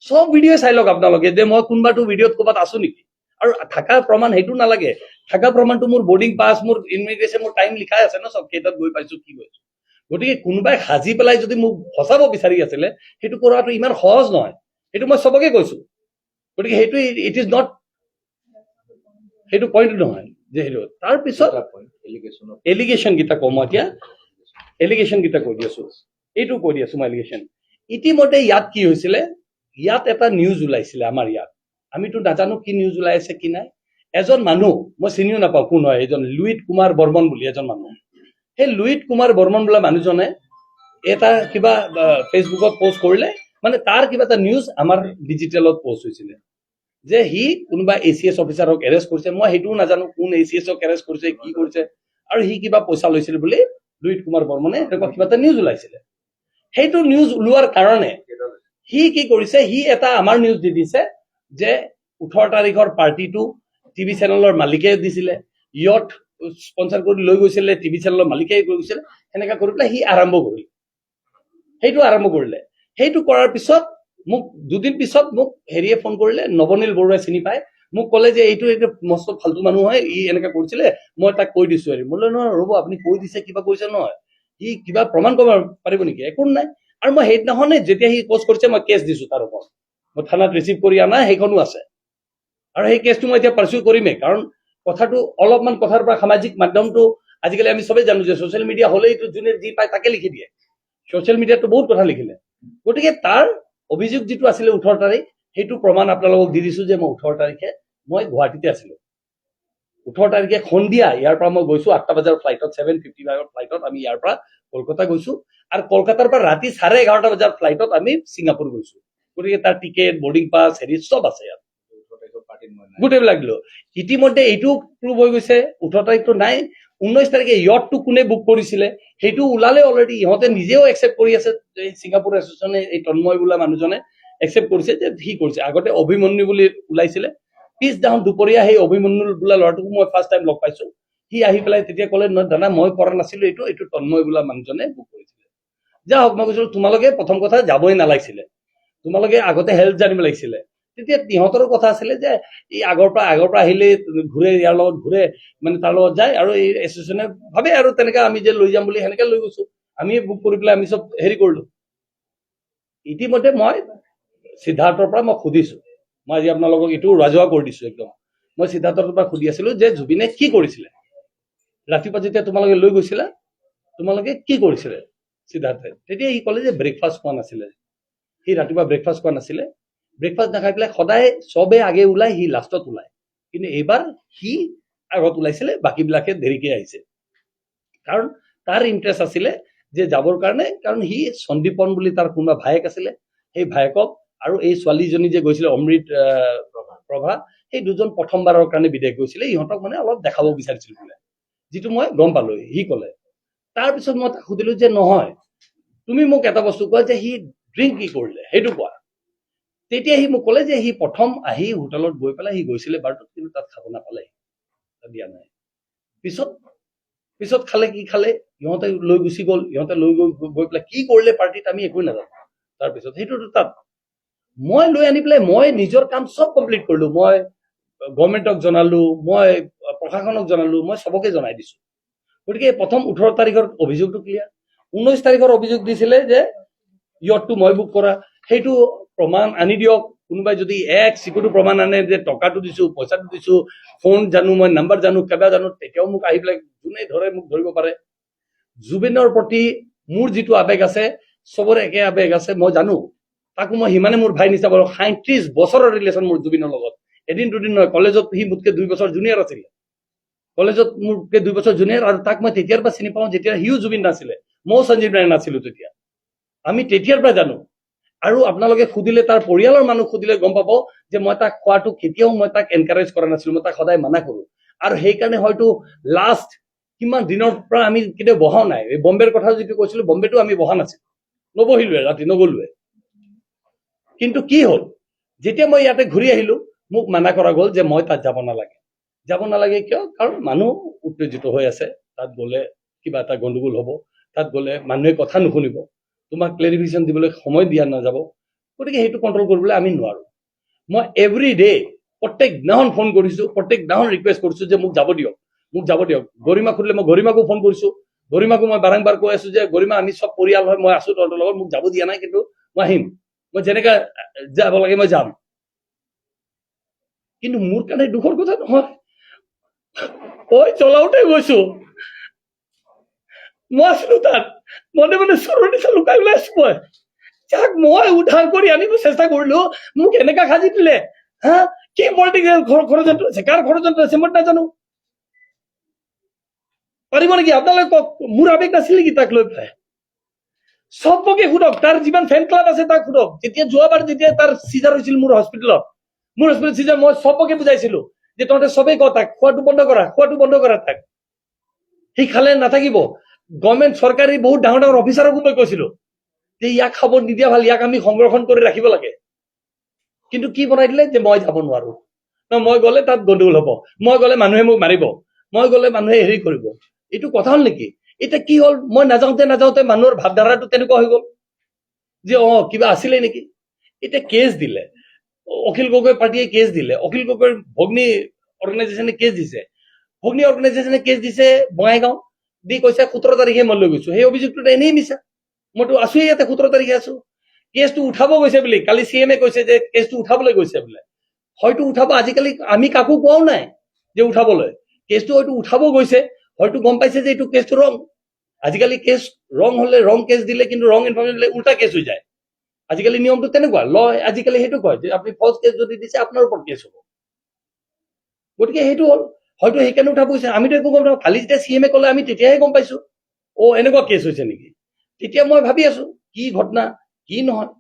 চব ভিডিঅ' চাই লওক আপোনালোকে, যে মই কোনোবাটো ভিডিঅ'ত ক'ৰবাত আছোঁ নেকি। আৰু থকা প্ৰমাণ সেইটো নালাগে, থকা প্ৰমাণটো মোৰ বৰ্ডিং পাছ, মোৰ ইমিগ্ৰেশ্যন, মোৰ টাইম লিখাই আছে ন, চব কেইটাত গৈ পাইছোঁ, কি গৈছোঁ। গতিকে কোনোবাই সাজি পেলাই যদি মোক ফচাব বিচাৰি আছিলে, সেইটো কৰাটো ইমান সহজ নহয়, সেইটো মই চবকে কৈছোঁ। গতিকে সেইটো ইট ইজ নট, সেইটো পইণ্ট নহয় যে সেইটো। তাৰপিছত এলিগেশ্যন কেইটা কওঁ মই এতিয়া, এলিগেশ্যন কেইটা কৈ দি আছোঁ, এইটো কৈ দি আছোঁ মই এলিগেশ্যন। ইতিমধ্যে ইয়াত কি হৈছিলে, ইয়াত এটা নিউজ ওলাইছিলে আমাৰ ইয়াত, আমিতো নাজানো কি নিউজ ওলাই আছে কি নাই। এজন মানুহ, মই চিনিও নাপাওঁ কোন হয়, এজন লুইত কুমাৰ বৰ্মন বুলি এজন মানুহ। সেই লুইত কুমাৰ বৰ্মন বোলা মানুহজনে এটা কিবা ফেচবুকত পষ্ট কৰিলে, মানে তাৰ কিবা এটা নিউজ আমাৰ ডিজিটেলত পষ্ট হৈছিলে যে সি কোনোবা ACS অফিচাৰক এৰেষ্ট কৰিছে। মই সেইটোও নাজানো কোন ACSক এৰেষ্ট কৰিছে, কি কৰিছে, আৰু সি কিবা পইচা লৈছিল বুলি লুইত কুমাৰ বৰ্মনে এনেকুৱা কিবা এটা নিউজ ওলাইছিলে। সেইটো নিউজ ওলোৱাৰ কাৰণে সি কি কৰিছে, সি এটা আমাৰ নিউজ দি দিছে যে 18 তাৰিখৰ পাৰ্টিটো টিভি চেনেলৰ মালিকে দিছিলে, ইয়ত স্পন্সাৰ কৰি লৈ গৈছিলে, টিভি চেনেলৰ মালিকে লৈ গৈছিলে, সেনেকা কৰি পেলাই সি আৰম্ভ কৰিল। সেইটো আৰম্ভ কৰিলে। সেইটো কৰাৰ পিছত মোক দুদিন পিছত মোক হেৰিয়ে ফোন কৰিলে, নৱনীল বৰুৱাই চিনি পায়, মোক ক'লে যে এইটো মস্ত ফাল্টু মানুহ হয়, ই এনেকে কৰিছিলে, মই তাক কৈ দিছো। হেৰি বোলে নহয় ৰ'ব, আপুনি কৈ দিছে কিবা কৰিছে নহয়, সি কিবা প্ৰমাণ কৰিব পাৰিব নেকি? একো নাই। আৰু মই সেইদিনাখনে যেতিয়া সি পোষ্ট কৰিছে মই কেছ দিছো তাৰ ওপৰত, মই থানাত ৰিচিভ কৰি অনা সেইখনো আছে। আৰু সেই কেছটো মই এতিয়া পাৰ্চিউ কৰিমেই, কাৰণ কথাটো অলপমান কথাৰ পৰা সামাজিক মাধ্যমটো আজিকালি আমি চবেই জানো যে ছ'চিয়েল মিডিয়া হ'লেইতো যোনে যি পায় তাকে লিখি দিয়ে। ছ'চিয়েল মিডিয়াতো বহুত কথা লিখিলে। গতিকে তাৰ অভিযোগ যিটো আছিলে 18 তাৰিখ, সেইটো প্ৰমাণ আপোনালোকক দি দিছো যে মই 18 তাৰিখে মই গুৱাহাটীতে আছিলো। 18 তাৰিখে সন্ধিয়া ইয়াৰ পৰা মই গৈছো 8টা বজাৰ ফ্লাইটত, 7:55 ফ্লাইটত আমি ইয়াৰ পৰা কলকাতা গৈছো। আৰু কলকাতাৰ পৰা ৰাতি 11:30 বজাৰ ফ্লাইটত আমি ছিংগাপুৰ গৈছো। গতিকে তাৰ টিকেট, বৰ্ডিং পাছ, হেৰি চব আছে ইয়াত, গোটেইবিলাক দিলো। ইতিমধ্যে এইটো প্ৰুভ হৈ গৈছে 18 তাৰিখটো নাই। 19 তাৰিখে য়টটো কোনে বুক কৰিছিলে সেইটো ওলালে অলৰেডি। ইহঁতে নিজেও একচেপ্ট কৰি আছে, ছিংগাপুৰ এছ'চিয়েশ্যনে, এই তন্ময় বোলা মানুহজনে একচেপ্ট কৰিছে যে সি কৰিছে। আগতে অভিমন্যু বুলি ওলাইছিলে, পিছদিনাখন দুপৰীয়া সেই অভিমন্যু বোলা ল'ৰাটোক মই ফাৰ্ষ্ট টাইম লগ পাইছো। সি আহি পেলাই তেতিয়া ক'লে, নহয় দাদা মই কৰা নাছিলো, এইটো তন্ময় বোলা মানুহজনে বুক কৰিছিলে। যা হওক, মই কৈছিলো তোমালোকে প্ৰথম কথা যাবই নালাগিছিলে, তোমালোকে আগতে হেল্প জানিব লাগিছিলে। তেতিয়া সিহঁতৰো কথা আছিলে যে এই আগৰ পৰা আহিলে ঘূৰে, ইয়াৰ লগত ঘূৰে, মানে তাৰ লগত যায়, আৰু এই এছ'চিয়েশ্যনে ভাবে আৰু তেনেকে আমি যে লৈ যাম বুলি সেনেকে লৈ গৈছো। আমি বুক কৰি পেলাই আমি চব হেৰি কৰিলো। ইতিমধ্যে মই সিদ্ধাৰ্থৰ পৰা মই সুধিছো, মই আজি আপোনালোকক এইটো ৰাজহুৱা কৰি দিছো একদম। মই সিদ্ধাৰ্থৰ পৰা সুধি আছিলো যে জুবিনে কি কৰিছিলে ৰাতিপুৱা যেতিয়া তোমালোকে লৈ গৈছিলা, তোমালোকে কি কৰিছিলে সিদ্ধাৰ্থে? তেতিয়া সি ক'লে যে ব্ৰেকফাষ্ট খোৱা নাছিলে, সি ৰাতিপুৱা ব্ৰেকফাষ্ট খোৱা নাছিলে। ব্ৰেকফাষ্ট নাখাই পেলাই সদায় চবে আগে ওলাই, সি লাষ্টত ওলায়। কিন্তু এইবাৰ সি আগত ওলাইছিলে, বাকীবিলাকে দেৰিকে আহিছে। কাৰণ তাৰ ইণ্টাৰেষ্ট আছিলে যে যাবৰ কাৰণে, কাৰণ সি সন্দীপন বুলি তাৰ কোনোবা ভায়েক আছিলে, সেই ভায়েকক আৰু এই ছোৱালীজনী যে গৈছিলে অমৃত প্ৰভা, সেই দুজন প্ৰথমবাৰৰ কাৰণে বিদেশ গৈছিলে, ইহঁতক মানে অলপ দেখাব বিচাৰিছিল বোলে, যিটো মই গম পালো। সি ক'লে, তাৰপিছত মই তাক সুধিলো যে নহয়, তুমি মোক এটা বস্তু কোৱা যে সি ড্ৰিংক কি কৰিলে সেইটো কোৱা। তেতিয়া সি মোক ক'লে যে সি প্ৰথম আহি হোটেলত গৈ পেলাই সি গৈছিলে বাৰটোত, কিন্তু তাত খাব নাপালে, দিয়া নাই। পিছত খালে, কি খালে, ইহঁতে লৈ গুচি গ'ল। ইহঁতে লৈ গৈ পেলাই কি কৰিলে পাৰ্টিত আমি একোৱে নাজানো। তাৰপিছত সেইটোতো তাত মই লৈ আনি পেলাই মই নিজৰ কাম চব কমপ্লিট কৰিলো। মই গভৰ্ণমেণ্টক জনালো, মই প্ৰশাসনক জনালো, মই চবকে জনাই দিছো। গতিকে প্ৰথম 18 তাৰিখৰ অভিযোগটো ক্লিয়াৰ। 19 তাৰিখৰ অভিযোগ দিছিলে যে য়টটো মই বুক কৰা, সেইটো প্ৰমাণ আনি দিয়ক। কোনোবাই যদি এক চিকুটো প্ৰমাণ আনে যে টকাটো দিছো, পইচাটো দিছো, ফোন জানো, মই নাম্বাৰ জানো, কিবা জানো, তেতিয়াও মোক আহি পেলাই যোনে ধৰে মোক ধৰিব পাৰে। জুবিনৰ প্ৰতি মোৰ যিটো আৱেগ আছে, চবৰে একে আৱেগ আছে, মই জানো। তাকো মই সিমানে মোৰ ভাই নিচিনা পাৰো। 37 বছৰৰ ৰিলেশ্যন মোৰ জুবিনৰ লগত, এদিন দুদিন নহয়। কলেজত সি মোতকে 2 বছৰ জুনিয়ৰ আছিলে, কলেজত মোতকে 2 বছৰ জুনিয়ৰ। আৰু তাক মই তেতিয়াৰ পৰা চিনি পাওঁ যেতিয়া সিও জুবিন নাছিলে, ময়ো সঞ্জীৱ নাৰায়ণ নাছিলো তেতিয়া। আমি তেতিয়াৰ পৰা জানো। আৰু আপোনালোকে সুধিলে, তাৰ পৰিয়ালৰ মানুহ সুধিলে গম পাব যে মই তাক খোৱাটো কেতিয়াও মই তাক এনকাৰেজ কৰা নাছিলো, মই তাক সদায় মানা কৰো। আৰু সেইকাৰণে হয়তো লাষ্ট কিমান দিনৰ পৰা আমি কেতিয়াও বহাও নাই। এই বম্বেৰ কথা যিটো কৈছিলো, বম্বেটো আমি বহা নাছিলো, নবহিলোৱে, ৰাতি নগলোৱে। কিন্তু কি হ'ল, যেতিয়া মই ইয়াতে ঘূৰি আহিলো, মোক মানা কৰা গ'ল যে মই তাত যাব নালাগে। কিয়? কাৰণ মানুহ উত্তেজিত হৈ আছে, তাত গ'লে কিবা এটা গণ্ডগোল হ'ব, তাত গ'লে মানুহে কথা নুশুনিব, তোমাক ক্লেৰিফিকেশ্যন দিবলৈ সময় দিয়া নাযাব। গতিকে সেইটো কণ্ট্ৰল কৰিবলৈ আমি নোৱাৰো। মই এভৰি ডে প্ৰত্যেক দিনাখন ফোন কৰিছো, প্ৰত্যেক দিনাখন ৰিকুৱেষ্ট কৰিছো যে মোক যাব দিয়ক। গৰিমাক সুধিলে মই গৰিমাকো ফোন কৰিছো, গৰিমাকো মই বাৰম্বাৰ কৈ আছো যে গৰিমা, আমি চব পৰিয়াল হয়, মই আছো তহঁতৰ লগত, মোক যাব দিয়া নাই, কিন্তু মই আহিম, মই যেনেকা যাব লাগে মই যাম। কিন্তু মোৰ কাৰণে দুখৰ কথা নহয়, মই চলাওঁতে গৈছো, মই আছিলো তাত, মনে মনে চোৰৰ নিচিনা লুকাই ওলাই আছো। যাক মই উদ্ধাৰ কৰি আনিব চেষ্টা কৰিলো, মোক এনেকা সাজি দিলে। হা, কি পলিটিকেল ষড়যন্ত্ৰ আছে, কাৰ ষড়যন্ত্ৰ আছে মই নাজানো। পাৰিব নেকি আপোনালোকে কওক? মোৰ আৱেগ নাছিল নেকি তাক লৈ পেলাই? চবকে সোধক, তাৰ যিমান ফেন ক্লাব আছে তাক সোধক। যোৱাবাৰ যেতিয়া তাৰ চিজাৰ হৈছিল মোৰ হস্পিটেলত চিজাৰ, মই চবকে বুজাইছিলো যে তহঁতে চবেই ক তাক খোৱাটো বন্ধ কৰা তাক। সি খালে নাথাকিব। গভৰ্ণমেণ্ট চৰকাৰী বহুত ডাঙৰ ডাঙৰ অফিচাৰকো মই কৈছিলো যে ইয়াক খাব নিদিয়া ভাল, ইয়াক আমি সংৰক্ষণ কৰি ৰাখিব লাগে। কিন্তু কি বনাই দিলে যে মই যাব নোৱাৰো, মই গ'লে তাত গণ্ডগোল হ'ব, মই গ'লে মানুহে মোক মাৰিব, মই গ'লে মানুহে হেৰি কৰিব। এইটো কথা হ'ল নেকি? এতিয়া কি হ'ল, মই নাযাওঁতে মানুহৰ ভাৱধাৰাটো তেনেকুৱা হৈ গ'ল। যে কিবা আছিলে নেকি। এতিয়া কেছ দিলে, অখিল গগৈ পাৰ্টীয়ে কেছ দিলে, অখিল গগৈৰ ভগ্নী অৰ্গেনাইজেশ্যনে কেছ দিছে, ভগ্নী অৰ্গেনাইজেশ্যনে কেছ দিছে বঙাইগাঁও দি কৈছে 17 তাৰিখে মই লৈ গৈছো। সেই অভিযোগটো এনেই মিছা। মইতো আছোৱেই ইয়াতে, 17 তাৰিখে আছো। কেছটো উঠাব গৈছে বুলি কালি CM কৈছে যে কেছটো উঠাবলৈ গৈছে বোলে। হয়তো উঠাব, আজিকালি আমি কাকো কোৱাও নাই যে উঠাবলৈ। কেছটো হয়তো উঠাব গৈছে, হয়তো গম পাইছে যে এইটো কেছটো ৰং। আজিকালি কেছ ৰং হলে, ৰং কেছ দিলে কিন্তু ৰং ইনফৰমেশ্যন দিলে উল্টা কেছ হৈ যায়। আজিকালি নিয়মটো তেনেকুৱা, আজিকালি সেইটো কয় যে আপুনি ফলছ কেছ যদি দিছে আপোনাৰ ওপৰত কেছ হ'ব। গতিকে সেইটো হ'ল, হয়তো সেইকাৰণে উঠাব গৈছে, আমিতো একো গম নাপাওঁ। খালি যেতিয়া CM ক'লে আমি তেতিয়াহে গম পাইছো এনেকুৱা কেছ হৈছে নেকি। তেতিয়া মই ভাবি আছো কি ঘটনা কি নহয়।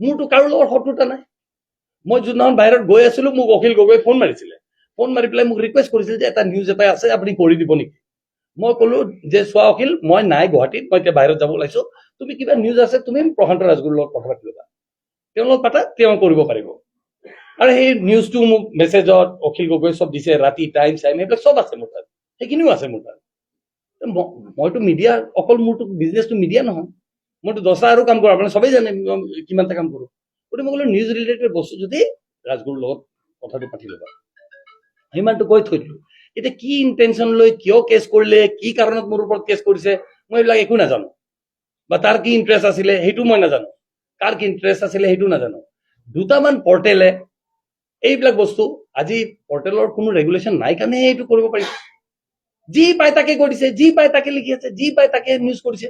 মোৰতো কাৰো লগত শত্ৰুতা নাই। মই যোনদিনাখন বাহিৰত গৈ আছিলো মোক অখিল গগৈ ফোন মাৰিছিলে, ফোন মাৰি পেলাই মোক ৰিকুৱেষ্ট কৰিছিল যে এটা নিউজ এটা আছে আপুনি কৰি দিব নেকি। মই ক'লো যে চোৱা অখিল, মই নাই গুৱাহাটীত, মই এতিয়া বাহিৰত যাব ওলাইছো, তুমি কিবা নিউজ আছে তুমি প্ৰশান্ত ৰাজগুৰুৰ লগত কথা পাতি ল'বা, তেওঁৰ লগত পাতা, তেওঁ কৰিব পাৰিব। আৰু সেই নিউজটো মোক মেছেজত অখিল গগৈ চব দিছে, ৰাতি টাইম এইবিলাক চব আছে মোৰ তাত, সেইখিনিও আছে মোৰ তাত। মইতো মিডিয়া, অকল মোৰতো বিজনেছটো মিডিয়া নহয়, মইতো 10টা আৰু কাম কৰোঁ, আপোনালোকে চবেই জানে কিমানটা কাম কৰোঁ। গতিকে মই ক'লো নিউজ ৰিলেটেড বস্তু যদি ৰাজগুৰুৰ লগত কথাটো পাতি ল'বা, সিমানটো কৈ থৈ দিলো। এতিয়া কি ইণ্টেনশ্যন লৈ কিয় কেছ কৰিলে, কি কাৰণত মোৰ ওপৰত কেছ কৰিছে, মই এইবিলাক একো নাজানো। বা তাৰ কি ইণ্টাৰেষ্ট আছিলে সেইটো মই নাজানো, কাৰ কি ইণ্টাৰেষ্ট আছিলে সেইটো নাজানো। দুটামান পৰ্টেলে এইবিলাক বস্তু, আজি পৰ্টেলৰ কোনো ৰেগুলেশ্যন নাই কাৰণেহে এইটো কৰিব পাৰিছে। যি পায় তাকে কৰিছে, যি পায় তাকে লিখি আছে, যি পায় তাকে নিউজ কৰিছে।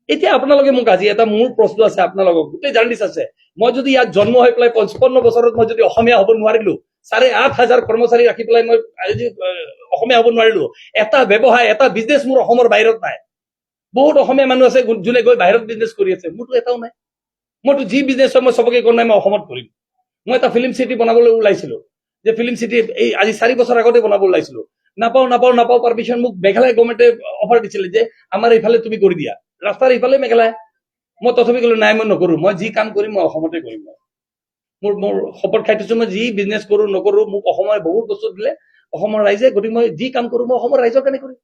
এতিয়া আপোনালোকে মোক আজি এটা মোৰ প্ৰশ্ন আছে, আপোনালোকক গোটেই জাৰ্ণালিষ্ট আছে, মই যদি ইয়াত জন্ম হৈ পেলাই 55 বছৰত মই যদি অসমীয়া হ'ব নোৱাৰিলো, 8,500 কৰ্মচাৰী ৰাখি পেলাই মই আজি অসমীয়া হ'ব নোৱাৰিলো, এটা ব্যৱসায় এটা বিজনেছ মোৰ অসমৰ বাহিৰত নাই। বহুত অসমীয়া মানুহ আছে যোনে গৈ বাহিৰত বিজনেছ কৰি আছে, মোৰতো এটাও নাই। মইতো যি বিজনেছ হয় মই চবকে কোৱা নাই মই অসমত কৰিম। মই এটা ফিল্ম চিটি বনাবলৈ ওলাইছিলো, যে ফিল্ম চিটি এই আজি 4 বছৰ আগতে বনাব ওলাইছিলো, নাপাওঁ পাৰমিশ্যন। মোক মেঘালয় গভৰ্ণমেণ্টে অফাৰ দিছিলে যে আমাৰ এইফালে তুমি কৰি দিয়া, ৰাস্তাৰ এইফালে মেঘালয়। মই তথাপি ক'লো নাই, মই নকৰো, মই যি কাম কৰিম মই অসমতে কৰিম। মোৰ শপত খাই থৈছো, মই যি বিজনেছ কৰো নকৰো, মোক অসমৰ বহুত বস্তু দিলে অসমৰ ৰাইজে, গতিকে মই যি কাম কৰো মই অসমৰ ৰাইজৰ কাৰণে কৰিম।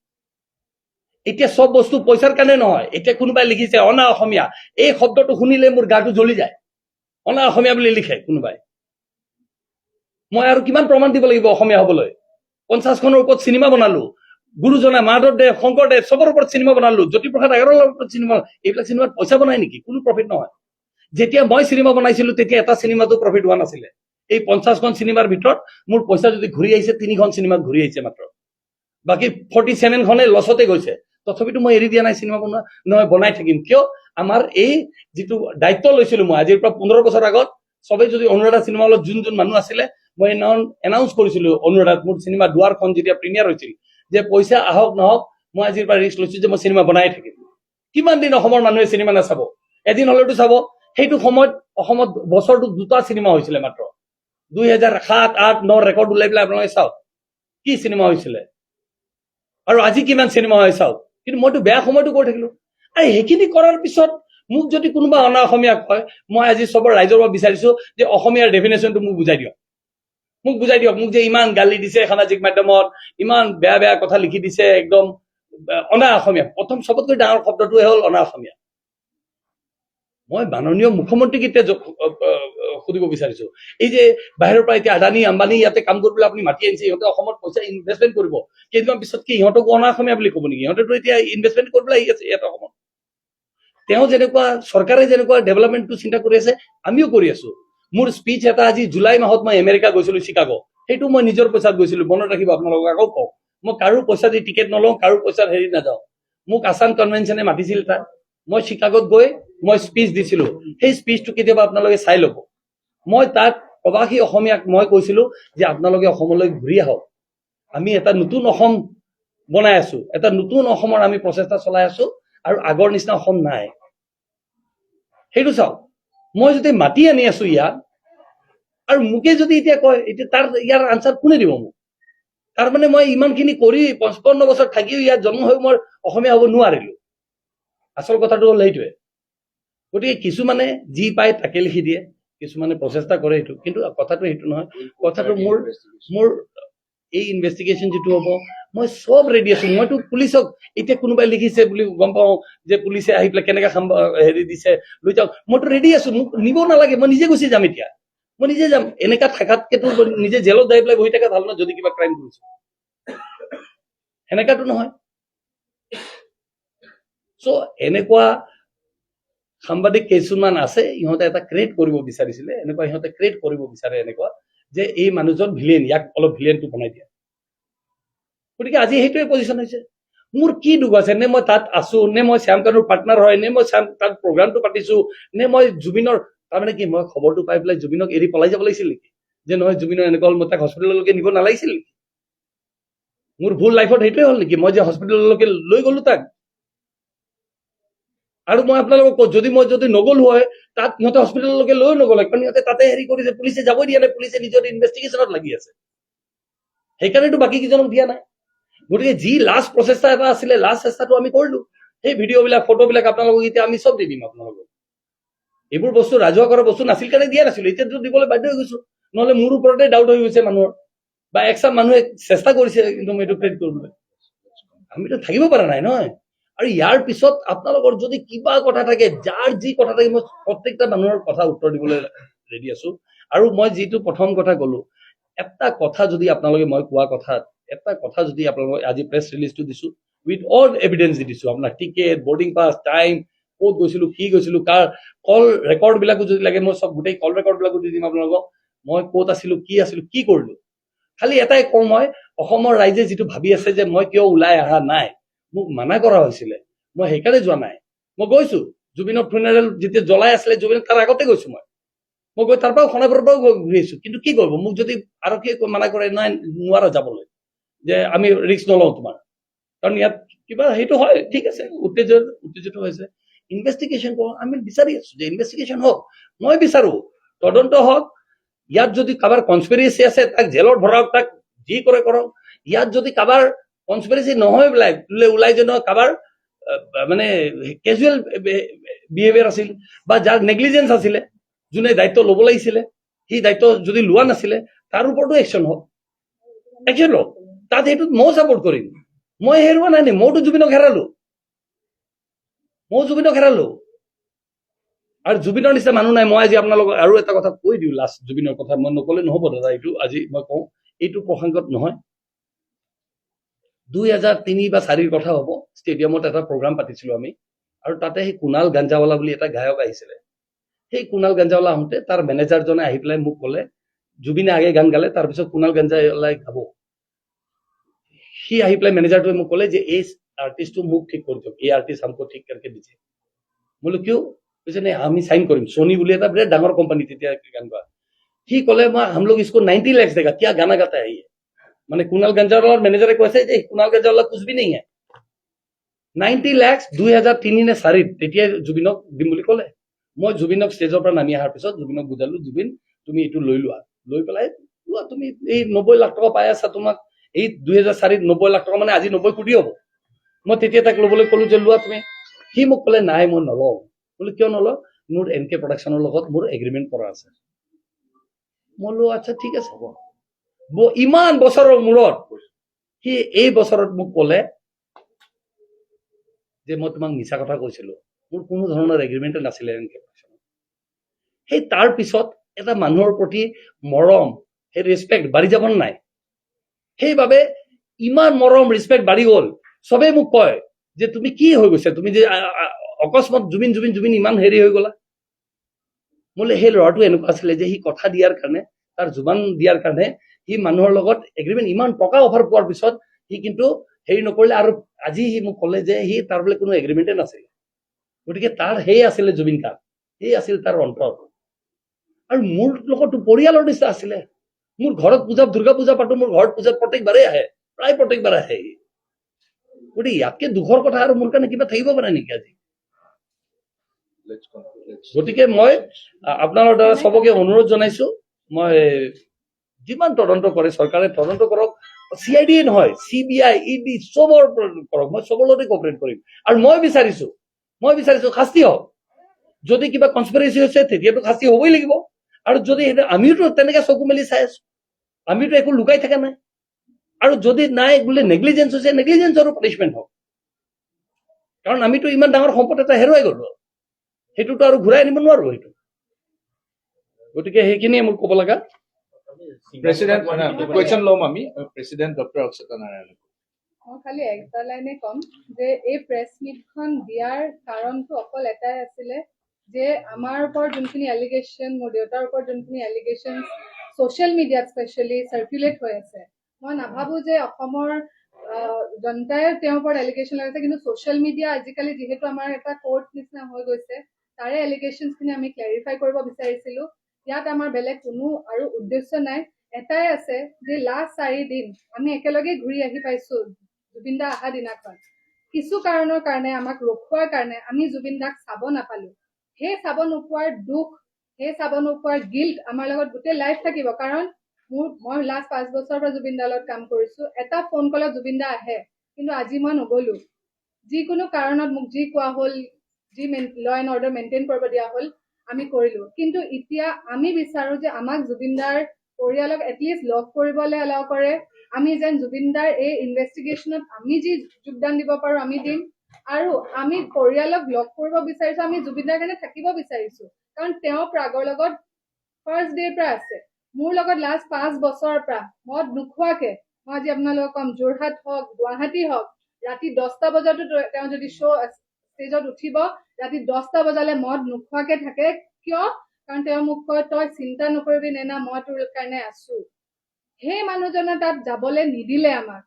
এতিয়া চব বস্তু পইচাৰ কাৰণে নহয়। এতিয়া কোনোবাই লিখিছে অনা অসমীয়া, এই শব্দটো শুনিলে মোৰ গাটো জ্বলি যায়। অনা অসমীয়া বুলি লিখে কোনোবাই, মই আৰু কিমান প্ৰমাণ দিব লাগিব অসমীয়া হবলৈ। 50খনৰ ওপৰত চিনেমা বনালো, গুৰুজনা মাধৱদেৱ শংকৰদেৱ চবৰ ওপৰত চিনেমা বনালো, জ্যোতিপ্ৰসাদ আগৰৱালাৰ ওপৰত চিনেমা। এইবিলাক চিনেমাত পইচা বনাই নেকি? কোনো প্ৰফিট নহয়। যেতিয়া মই চিনেমা বনাইছিলো তেতিয়া এটা চিনেমাতো প্ৰফিট হোৱা নাছিলে। এই 50খন চিনেমাৰ ভিতৰত মোৰ পইচা যদি ঘূৰি আহিছে 3খন চিনেমাত ঘূৰি আহিছে মাত্ৰ, বাকী 47খনে লছতে গৈছে। তথাপিতো মই এৰি দিয়া নাই চিনেমা বনোৱা, নহয় বনাই থাকিম। কিয়? আমাৰ এই যিটো দায়িত্ব লৈছিলো মই আজিৰ পৰা 15 বছৰ আগত, সবে যদি অনুৰাধা চিনেমা হলত যোন মানুহ আছিলে, মই এনাউন্স কৰিছিলো অনুৰাধাত মোৰ চিনেমা দুৱাৰখন যেতিয়া প্ৰিমিয়াৰ হৈছিল, যে পইচা আহক নহওক মই আজিৰ পৰা ৰিস্ক লৈছো যে মই চিনেমা বনাই থাকিম। কিমান দিন অসমৰ মানুহে চিনেমা নাচাব? এদিন হলেতো চাব। সেইটো সময়ত অসমত বছৰটোত 2টা চিনেমা হৈছিলে মাত্ৰ। 2007, 8, 9 ৰেকৰ্ড ওলাই পেলাই আপোনালোকে চাওক কি চিনেমা হৈছিলে, আৰু আজি কিমান চিনেমা হয় চাওক। কিন্তু মইতো বেয়া সময়টো কৰি থাকিলো। আৰু সেইখিনি কৰাৰ পিছত মোক যদি কোনোবা অনা অসমীয়া কয়, মই আজি চবৰ ৰাইজৰ পৰা বিচাৰিছো যে অসমীয়াৰ ডেফিনেশ্যনটো মোক বুজাই দিয়ক। মোক যে ইমান গালি দিছে সামাজিক মাধ্যমত, ইমান বেয়া বেয়া কথা লিখি দিছে, একদম অনা অসমীয়া। প্ৰথম চবতকৈ ডাঙৰ শব্দটোৱে হ'ল অনা অসমীয়া। মই মাননীয় মুখ্যমন্ত্ৰীক এতিয়া সুধিব বিচাৰিছো, এই যে বাহিৰৰ পৰা এতিয়া আদানী আম্বানী ইয়াতে কাম কৰিবলৈ আপুনি মাতি আনিছে, ইহঁতে অসমত পইচা ইনভেষ্টমেণ্ট কৰিব, কেইদিনমান পিছত কি ইহঁতক অনা অসমীয়া বুলি ক'ব নেকি? ইহঁতেতো এতিয়া ইনভেষ্টমেণ্ট কৰিবলৈ আহি আছে ইয়াত অসমত। তেওঁ যেনেকুৱা, চৰকাৰে যেনেকুৱা ডেভেলপমেণ্টটো চিন্তা কৰি আছে, আমিও কৰি আছো। মোৰ স্পীচ এটা আজি জুলাই মাহত মই আমেৰিকা গৈছিলো, চিকাগো, সেইটো মই নিজৰ পইচাত গৈছিলো। মনত ৰাখিব আপোনালোকক, আকৌ কওঁ, মই কাৰো পইচা দি টিকেট নলওঁ, কাৰো পইচাত হেৰি নাযাওঁ। মোক আছাম কনভেনশ্যনে মাতিছিল তাত, মই চিকাগোত গৈ মই স্পীচ দিছিলো। সেই স্পীচটো কেতিয়াবা আপোনালোকে চাই ল'ব। মই তাত প্ৰবাসী অসমীয়াক মই কৈছিলো যে আপোনালোকে অসমলৈ ঘূৰি আহক, আমি এটা নতুন অসম বনাই আছো, এটা নতুন অসমৰ আমি প্ৰচেষ্টা চলাই আছো, আৰু আগৰ নিচিনা অসম নাই। সেইটো চাওক, মই যদি মাতি আনি আছো ইয়াত, আৰু মোকে যদি এতিয়া কয়, এতিয়া ইয়াৰ আনচাৰ কোনে দিব মোক? তাৰমানে মই ইমানখিনি কৰি 55 বছৰ থাকিও ইয়াত জন্ম হৈ মই অসমীয়া হ'ব নোৱাৰিলো। আচল কথাটো হ'ল সেইটোৱে। গতিকে কিছুমানে যি পায় তাকে লিখি দিয়ে, কিছুমানে প্ৰচেষ্টা কৰে সেইটো, কিন্তু কথাটো সেইটো নহয়। কথাটো মোৰ এই ইনভেষ্টিগেশ্যন যিটো হ'ব, মই সব ৰেডি আছো। মইতো পুলিচক এতিয়া কোনোবাই লিখিছে বুলি গম পাওঁ যে পুলিচে আহি পেলাই কেনেকে হেৰি দিছে লৈ যাওক, মইতো ৰেডি আছো, মোক নিব নালাগে, মই নিজে গুচি যাম। এতিয়া মই নিজে যাম। এনেকা থাকাতকেতো নিজে জেলত যাই পেলাই বহি থকা ভাল নহয় যদি কিবা ক্ৰাইম কৰিছো। সেনেকাতো নহয়। চ' এনেকুৱা সাংবাদিক কিছুমান আছে, ইহঁতে এটা ক্ৰিয়েট কৰিব বিচাৰিছিলে, এনেকুৱা ইহঁতে ক্ৰিয়েট কৰিব বিচাৰে এনেকুৱা যে এই মানুহজন ভিলেন, ইয়াক অলপ ভিলেনটো বনাই দিয়া। গতিকে আজি সেইটোৱে পজিশ্যন হৈছে। মোৰ কি দুখ আছে, নে মই তাত আছো, নে মই শ্যাম কানুৰ পাৰ্টনাৰ হয়, নে মই তাত প্ৰগ্ৰামটো পাতিছো, নে মই জুবিনৰ, তাৰমানে কি মই খবৰটো পাই পেলাই জুবিনক এৰি পলাই যাব লাগিছিল নেকি? যে নহয় জুবিনৰ এনেকুৱা হ'ল, মই তাক হস্পিটেললৈকে নিব নালাগিছিল নেকি? মোৰ ভুল লাইফত সেইটোৱে হ'ল নেকি, মই যে হস্পিটেললৈকে লৈ গলো তাক? আৰু মই আপোনালোকক কওঁ, যদি নগলো হয় তাত সিহঁতে হস্পিটেললৈকে লৈ নগ'লে, কাৰণ সিহঁতে তাতে হেৰি কৰিছে, পুলিচে যাবই দিয়া নাই, পুলিচে নিজৰ ইনভেষ্টিগেশ্যনত লাগি আছে। সেইকাৰণেতো বাকী কেইজনক দিয়া নাই। গতিকে যি লাষ্ট প্ৰচেষ্টা এটা আছিলে, লাষ্ট চেষ্টাটো আমি কৰিলো। সেই ভিডিঅ'বিলাক, ফটোবিলাক আপোনালোকক এতিয়া আমি চব দি দিম আপোনালোকক। এইবোৰ বস্তু ৰাজহুৱা কৰা বস্তু নাছিল কাৰণে দিয়া নাছিলো, এতিয়াতো দিবলৈ বাধ্য হৈ গৈছো। নহলে মোৰ ওপৰতে ডাউট হৈ গৈছে মানুহৰ, বা একচাম মানুহে চেষ্টা কৰিছে কিন্তু এইটো ক্ৰেডিট কৰিবলৈ। আমিতো থাকিব পৰা নাই নহয়। আৰু ইয়াৰ পিছত আপোনালোকৰ যদি কিবা কথা থাকে, যাৰ যি কথা থাকে, মই প্ৰত্যেকটা মানুহৰ কথা উত্তৰ দিবলৈ ৰেডি আছো। আৰু মই যিটো প্ৰথম কথা কলো, এটা কথা যদি আপোনালোকে, মই কোৱা কথাত এটা কথা যদি আপোনালোকে, আজি প্ৰেছ ৰিলিজটো দিছো, উইথ অল এভিডেন্স দি দিছো, আপোনাৰ টিকেট, বৰ্ডিং পাছ, টাইম, ক'ত গৈছিলো, কি গৈছিলো, কাৰ কল ৰেকৰ্ড বিলাকো যদি লাগে মই চব গোটেই কল ৰেকৰ্ড বিলাকো দি দিম আপোনালোকক। মই ক'ত আছিলো, কি কৰিলো। খালি এটাই কওঁ, মই অসমৰ ৰাইজে যিটো ভাবি আছে যে মই কিয় ওলাই অহা নাই, মোক মানা কৰা হৈছিলে, মই সেইকাৰণে যোৱা নাই। মই গৈছো জুবিনৰ ফুনেৰেল যেতিয়া জ্বলাই আছিলে, জুবিন তাৰ আগতে গৈছো। মই গৈ তাৰ পৰাও খনাপুৰৰ পৰাও ঘূৰি আহিছো। কিন্তু কি কৰিব, মোক যদি আৰক্ষীয়ে মানা কৰে, নাই নোৱাৰা যাবলৈ, যে আমি ৰিস্ক নলওঁ তোমাৰ, কাৰণ ইয়াত কিবা সেইটো হয়, ঠিক আছে, উত্তেজিত হৈছে, ইনভেষ্টিগেশ্যন কৰক। আমি বিচাৰি আছো যে ইনভেষ্টিগেশ্যন হওক, মই বিচাৰো তদন্ত হওক। ইয়াত যদি কাৰোবাৰ কনস্পিৰেচি আছে তাক জেলত ভৰাওক, তাক যি কৰে কৰক। ইয়াত যদি কাৰোবাৰ কনস্পিৰেচি নহয় ওলাই যে নহয়, কাৰোবাৰ মানে কেজুৱেল বিহেভিয়াৰ আছিল, বা যাৰ নেগলিজেন্স আছিলে, যোনে দায়িত্ব ল'ব লাগিছিলে সেই দায়িত্ব যদি লোৱা নাছিলে, তাৰ ওপৰতো একশ্যন হওক, একশ্যন লওক। তাত সেইটোত ময়ো ছাপোৰ্ট কৰিম। মই হেৰুৱা নাই, মইতো জুবিনক হেৰালো, আৰু জুবিনৰ নিচিনা মানুহ নাই। মই আজি আপোনালোকক আৰু এটা কথা কৈ দিওঁ, লাষ্ট জুবিনৰ কথা মই নকলে নহব দাদা, এইটো আজি মই কওঁ, এইটো প্ৰসংগত নহয়। 2003 বা 2004 কথা হ'ব, ষ্টেডিয়ামত এটা প্ৰগ্ৰাম পাতিছিলো আমি, আৰু তাতে সেই কুণাল গাঞ্জাৱালা বুলি এটা গায়ক আহিছিলে। সেই কুণাল গাঞ্জাৱালা আহোঁতে তাৰ মেনেজাৰজনে আহি পেলাই মোক ক'লে, জুবিনে আগে গান গালে, তাৰপিছত কুণাল গাঞ্জাৱালাই গাব। সি আহি পেলাই মেনেজাৰটোৱে মোক ক'লে যে এই আৰ্টিষ্টটো মোক ঠিক কৰি দিয়ক, এই আৰ্টিষ্ট हमको ঠিক करके दीजिए। বোলো কিয়? কৈছে নে আমি সাইন কৰিম, সোনি বুলি এটা বিৰাট ডাঙৰ কোম্পানী তেতিয়া গান গোৱা। সি ক'লে মই हम लोग इसको 90 लाख देगा, क्या गाना गाता है ये। মানে কুণাল গাঞ্জাৱালাৰ মেনেজাৰে কৈছে যে কুণাল গাঞ্জাৱালা कुछ भी नहीं है। 90 লাখ 2003 নে 2004 তেতিয়া জুবিনক দিম বুলি ক'লে। মই জুবিনক ষ্টেজৰ পৰা নামি অহাৰ পিছত জুবিনক বুজালো, জুবিন তুমি এইটো লৈ লোৱা, লৈ পেলাই লোৱা, তুমি এই 90 লাখ টকা পাই আছা, তোমাক এই 2004 90 লাখ টকা মানে আজি 90 কোটি হ'ব। মই তেতিয়া তাক ল'বলৈ ক'লো যে লোৱা তুমি। সি মোক ক'লে নাই মই নলওঁ। বোলো কিয় নলওঁ? মোৰ এনকে প্ৰডাকশ্যনৰ লগত মোৰ এগ্ৰিমেণ্ট কৰা আছে। মই বোলো আচ্ছা ঠিক আছে হ'ব। ইমান বছৰৰ মূৰত সি এই বছৰত মোক ক'লে যে মই তোমাক মিছা কথা কৈছিলো, মোৰ কোনো ধৰণৰ এগ্ৰিমেণ্ট নাছিলে এনকে প্ৰডাকশ্যনত। সেই তাৰ পিছত এটা মানুহৰ প্ৰতি মৰম, সেই ৰেচপেক্ট বাঢ়ি যাব নাই? সেইবাবে ইমান মৰম ৰেচপেক্ট বাঢ়ি গ'ল। চবেই মোক কয় যে তুমি কি হৈ গৈছে, তুমি যে অকস্মাত জুবিন জুবিন জুবিন ইমান হেৰি হৈ গলা। বোলে সেই ল'ৰাটো এনেকুৱা আছিলে যে সি কথা দিয়াৰ কাৰণে, তাৰ জুবান দিয়াৰ কাৰণে সি মানুহৰ লগত এগ্ৰিমেণ্ট, ইমান টকা অফাৰ পোৱাৰ পিছত সি কিন্তু হেৰি নকৰিলে। আৰু আজি সি মোক ক'লে যে সি তাৰ বোলে কোনো এগ্ৰিমেণ্টে নাছিলে। গতিকে তাৰ সেই আছিলে জুবিন গাৰ্গ, সেই আছিল তাৰ অন্তৰ। আৰু মোৰ লগতো পৰিয়ালৰ নিচিনা আছিলে। মোৰ ঘৰত পূজা, দুৰ্গা পূজা পাতো, মোৰ ঘৰত পূজা প্ৰত্যেকবাৰেই আহে, প্ৰায় প্ৰত্যেকবাৰ আহে। গতিকে ইয়াতকে দুখৰ কথা আৰু মোৰ কাৰণে কিবা থাকিব পাৰে নেকি আজি? গতিকে মই আপোনালোকৰ দ্বাৰা চবকে অনুৰোধ জনাইছো, মই যিমান তদন্ত কৰে চৰকাৰে তদন্ত কৰক। CID নহয়, CBI, ED চবৰ কৰক, মই চবৰ লগতে কোঅপাৰেট কৰিম। আৰু মই বিচাৰিছো শাস্তি হওক। যদি কিবা কনস্পিৰেচি হৈছে তেতিয়াতো শাস্তি হ'বই লাগিব। আৰু যদি আমিওতো তেনেকে চকু মেলি চাই আছো, আমিতো একো লুকাই থকা নাই। আৰু যদি নাই বোলে নেগলিজেঞ্চ হৈছে, নেগলিজেঞ্চৰো পানিচমেণ্ট হওক, কাৰণ আমিতো ইমান ডাঙৰ সম্পদ এটা হেৰুৱাই গলো, সেইটোতো আৰু ঘূৰাই আনিব নোৱাৰো সেইটো। গতিকে সেইখিনিয়ে মোৰ ক'ব লগা। প্ৰেচিডেণ্ট কুৱেশ্যন ল'ম আমি প্ৰেচিডেণ্ট ডক্টৰ অক্ষতা নাৰায়ণ। মই খালি এটা লাইনে ক'ম যে এই প্ৰেছ মিটখন দিয়াৰ কাৰণটো অকল এটাই আছিলে যে আমাৰ ওপৰত যোনখিনি এলিগেশ্যন, মোৰ দেউতাৰ ওপৰত যোনখিনি এলিগেশ্যন ছ'চিয়েল মিডিয়াত স্পেচিয়েলি চাৰ্কুলেট হৈ আছে, মই নাভাবো যে অসমৰ জনতাই তেওঁৰ ওপৰত এলিগেশ্যন লগাইছে, কিন্তু ছ'চিয়েল মিডিয়া আজিকালি যিহেতু আমাৰ এটা কোৰ্ট নিচিনা হৈ গৈছে, তাৰে এলিগেশ্যনখিনি আমি ক্লেৰিফাই কৰিব বিচাৰিছিলো। ইয়াত আমাৰ বেলেগ কোনো আৰু উদ্দেশ্য নাই, এটাই আছে যে লাষ্ট 4 দিন আমি একেলগে ঘূৰি আহি পাইছো জুবিন দা অহা দিনাখন। কিছু কাৰণৰ কাৰণে আমাক ৰখোৱাৰ কাৰণে আমি জুবিন দাক চাব নাপালো। সেই চাব নোপোৱাৰ দুখ, সেই চাব নোপোৱাৰ গিল্ট আমাৰ লগত গোটেই লাইফ থাকিব। কাৰণ মই লাষ্ট 5 বছৰৰ পৰা জুবিন দাৰ লগত কাম কৰিছো, এটা ফোন কলত জুবিন দা আহে, কিন্তু আজি মই নগলো। যিকোনো কাৰণত মোক যি কোৱা হ'ল, যি ল এণ্ড অৰ্ডাৰ মেইনটেইন কৰিব দিয়া হ'ল, আমি কৰিলো। কিন্তু এতিয়া আমি বিচাৰো যে আমাক জুবিন দাৰ পৰিয়ালক এটলিষ্ট লগ কৰিবলৈ এলাও কৰে। আমি যেন জুবিন দাৰ এই ইনভেষ্টিগেশ্যনত আমি যি যোগদান দিব পাৰো আমি দিম। আৰু আমি পৰিয়ালক লগ কৰিব বিচাৰিছো, আমি জুবিন দাৰ কাৰণে থাকিব বিচাৰিছো, কাৰণ তেওঁ প্ৰাগৰ লগত ফাৰ্ষ্ট ডেৰ পৰা আছে। মোৰ লগত লাষ্ট 5 বছৰৰ পৰা মদ নোখোৱাকে, মই আজি আপোনালোকক কম, যোৰহাট হওক, গুৱাহাটী হওক, ৰাতি 10টা বজাতো তেওঁ যদি শ্ব' ষ্টেজত উঠিব, ৰাতি 10টা বজালে মদ নোখোৱাকে থাকে। কিয়? কাৰণ তেওঁ মোক কয়, তই চিন্তা নকৰিবি নেনা, মই তোৰ কাৰণে আছো। সেই মানুহজনে তাত যাবলৈ নিদিলে আমাক।